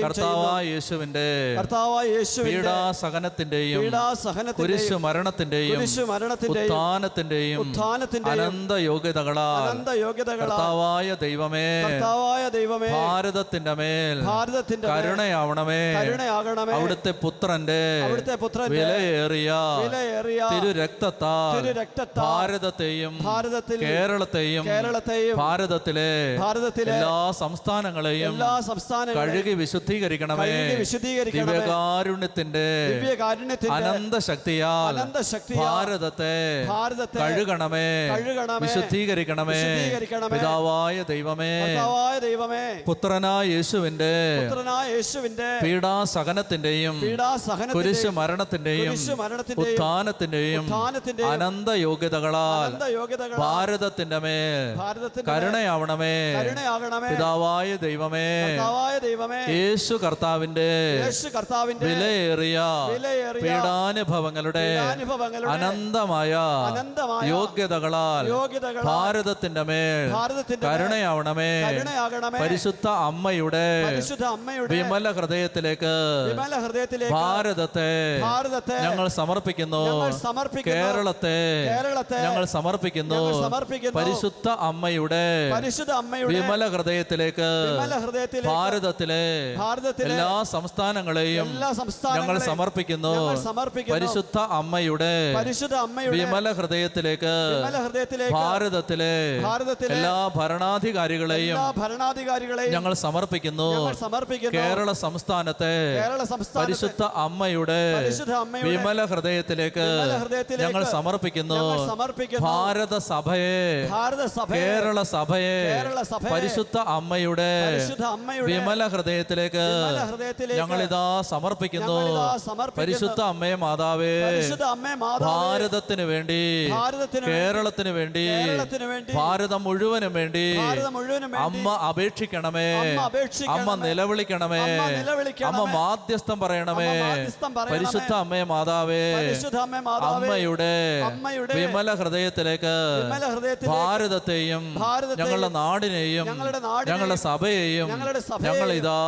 കർത്താവായ യേശുവിന്റെ പീഡാസഹനത്തിന്റെയും കുരിശു മരണത്തിന്റെയും ഉത്ഥാനത്തിന്റെയും അനന്ത യോഗ്യതകളാൽ കർത്താവായ ദൈവമേ, ഭാരതത്തിന്റെ മേൽ കരുണയാവണമേ. അവിടുത്തെ പുത്രന്റെ വിലയേറിയ തിരുരക്തത്താൽ ഭാരതത്തെയും കേരളത്തെയും ഭാരതത്തിലെ എല്ലാ സംസ്ഥാനങ്ങളെയും കഴുകി വിശുദ്ധീകരിക്കണമേ. ദിവ്യകാരുണ്യത്തിന്റെ അനന്ത ശക്തിയാൽ ഭാരതത്തെ കഴുകണമേ, വിശുദ്ധീകരിക്കണമേ. പിതാവായ ദൈവമേ, പുത്രനായ യേശുവിന്റെ പീഡാസഹനത്തിന്റെയും കുരിശു മരണത്തിന്റെയും ഉത്ഥാനത്തിന്റെയും അനന്ത യോഗ്യതകളാൽ ഭാരതത്തിന്റെ മേൽ കരുണയാവണമേ. പിതാവായ ദൈവമേ, യേശു കർത്താവിന്റെ വിലയേറിയ പീഡാനുഭവങ്ങളുടെ അനന്തമായ യോഗ്യതകളാൽ ഭാരതത്തിന്റെ മേൽ കരുണയാവണമേ. പരിശുദ്ധ അമ്മയുടെ വിമല ഹൃദയത്തിലേക്ക് ഭാരതത്തെ ഞങ്ങൾ സമർപ്പിക്കുന്നു. കേരളത്തെ ഞങ്ങൾ സമർപ്പിക്കുന്നു. പരിശുദ്ധ അമ്മയുടെ വിമല ഹൃദയത്തിലേക്ക് ഭാരതത്തിലെ എല്ലാ സംസ്ഥാനങ്ങളെയും ഞങ്ങൾ സമർപ്പിക്കുന്നു. പരിശുദ്ധ അമ്മയുടെ വിമല ഹൃദയത്തിലേക്ക് ഭാരതത്തിലെ എല്ലാ ഭരണാധികാരികളെയും ഞങ്ങൾ സമർപ്പിക്കുന്നു. കേരള സംസ്ഥാനത്തെ പരിശുദ്ധ അമ്മയുടെ വിമല ഹൃദയത്തിലേക്ക് ഞങ്ങൾ സമർപ്പിക്കുന്നു. ഭാരത സഭയെ, കേരള സഭയെ പരിശുദ്ധ അമ്മയുടെ വിമല ഹൃദയത്തിലേക്ക് ഞങ്ങളിതാ സമർപ്പിക്കുന്നു. പരിശുദ്ധ അമ്മയെ മാതാവേ, ഭാരതത്തിന് വേണ്ടി, കേരളത്തിന് വേണ്ടി, ഭാരതം മുഴുവനും വേണ്ടി അമ്മ അപേക്ഷിക്കണമേ. അമ്മ നിലവിളിക്കണമേ. അമ്മ മാധ്യസ്ഥം പറയണമേ. പരിശുദ്ധ അമ്മയെ മാതാവേ, അമ്മയുടെ വിമല ഹൃദയത്തിലേക്ക് ഭാരതത്തെയും ഞങ്ങളുടെ നാടിനെയും ഞങ്ങളുടെ സഭയെയും ഞങ്ങൾ ഇതാ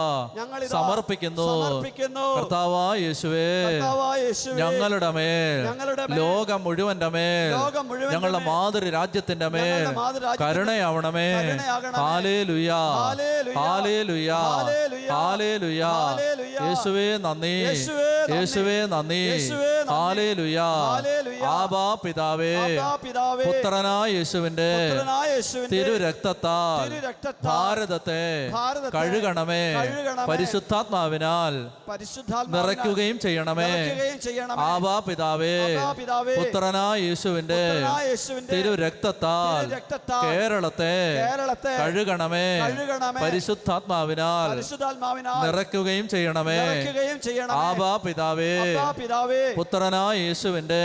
സമർപ്പിക്കുന്നു. കർത്താവായ യേശുവേ, ഞങ്ങളുടെ മേൽ, ലോകം മുഴുവന്റെ മേൽ, ഞങ്ങളുടെ മാതൃ രാജ്യത്തിന്റെ മേൽ കരുണയാവണമേ. Hallelujah, hallelujah, hallelujah. യേശുവേ നന്ദി, യേശുവേ നന്ദി. ഹല്ലേലൂയ. ആബാ പിതാവേ, പുത്രനായ യേശുവിന്റെ തിരുരക്തത്താൽ ഭാരതത്തെ കഴുകണമേ. പരിശുദ്ധാത്മാവിനാൽ നിറയ്ക്കുകയും ചെയ്യണമേ. ആബാ പിതാവേ, പുത്രനായ യേശുവിന്റെ തിരുരക്തത്താൽ കേരളത്തെ കഴുകണമേ. പരിശുദ്ധാത്മാവിനാൽ നിറയ്ക്കുകയും ചെയ്യണമേ. ആബാ പിതാവേ, പുത്രനായ യേശുവിന്റെ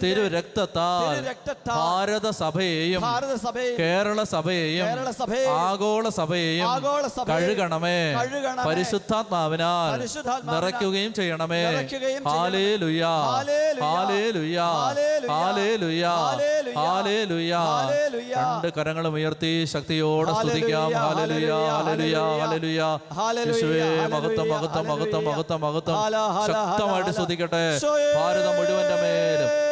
തിരുരക്തത്താൽ ഭാരത സഭയെയും കേരള സഭയെയും ആഗോള സഭയെയും കഴുകണമേ. പരിശുദ്ധാത്മാവിനാൽ നിറയ്ക്കുകയും ചെയ്യണമേ. Hallelujah, hallelujah, hallelujah, hallelujah. രണ്ട് കരങ്ങളും ഉയർത്തി ശക്തിയോടെ സ്തുതിക്കാം. Hallelujah, hallelujah, hallelujah. യേശുവേ മഹത്വം, മഹത്വം, മഹത്വം, മഹത്വം, മഹത്വം. ശക്തമായിട്ട് സ്തുതിക്കട്ടെ. ഭാരതം മുഴുവന്റെ മേലും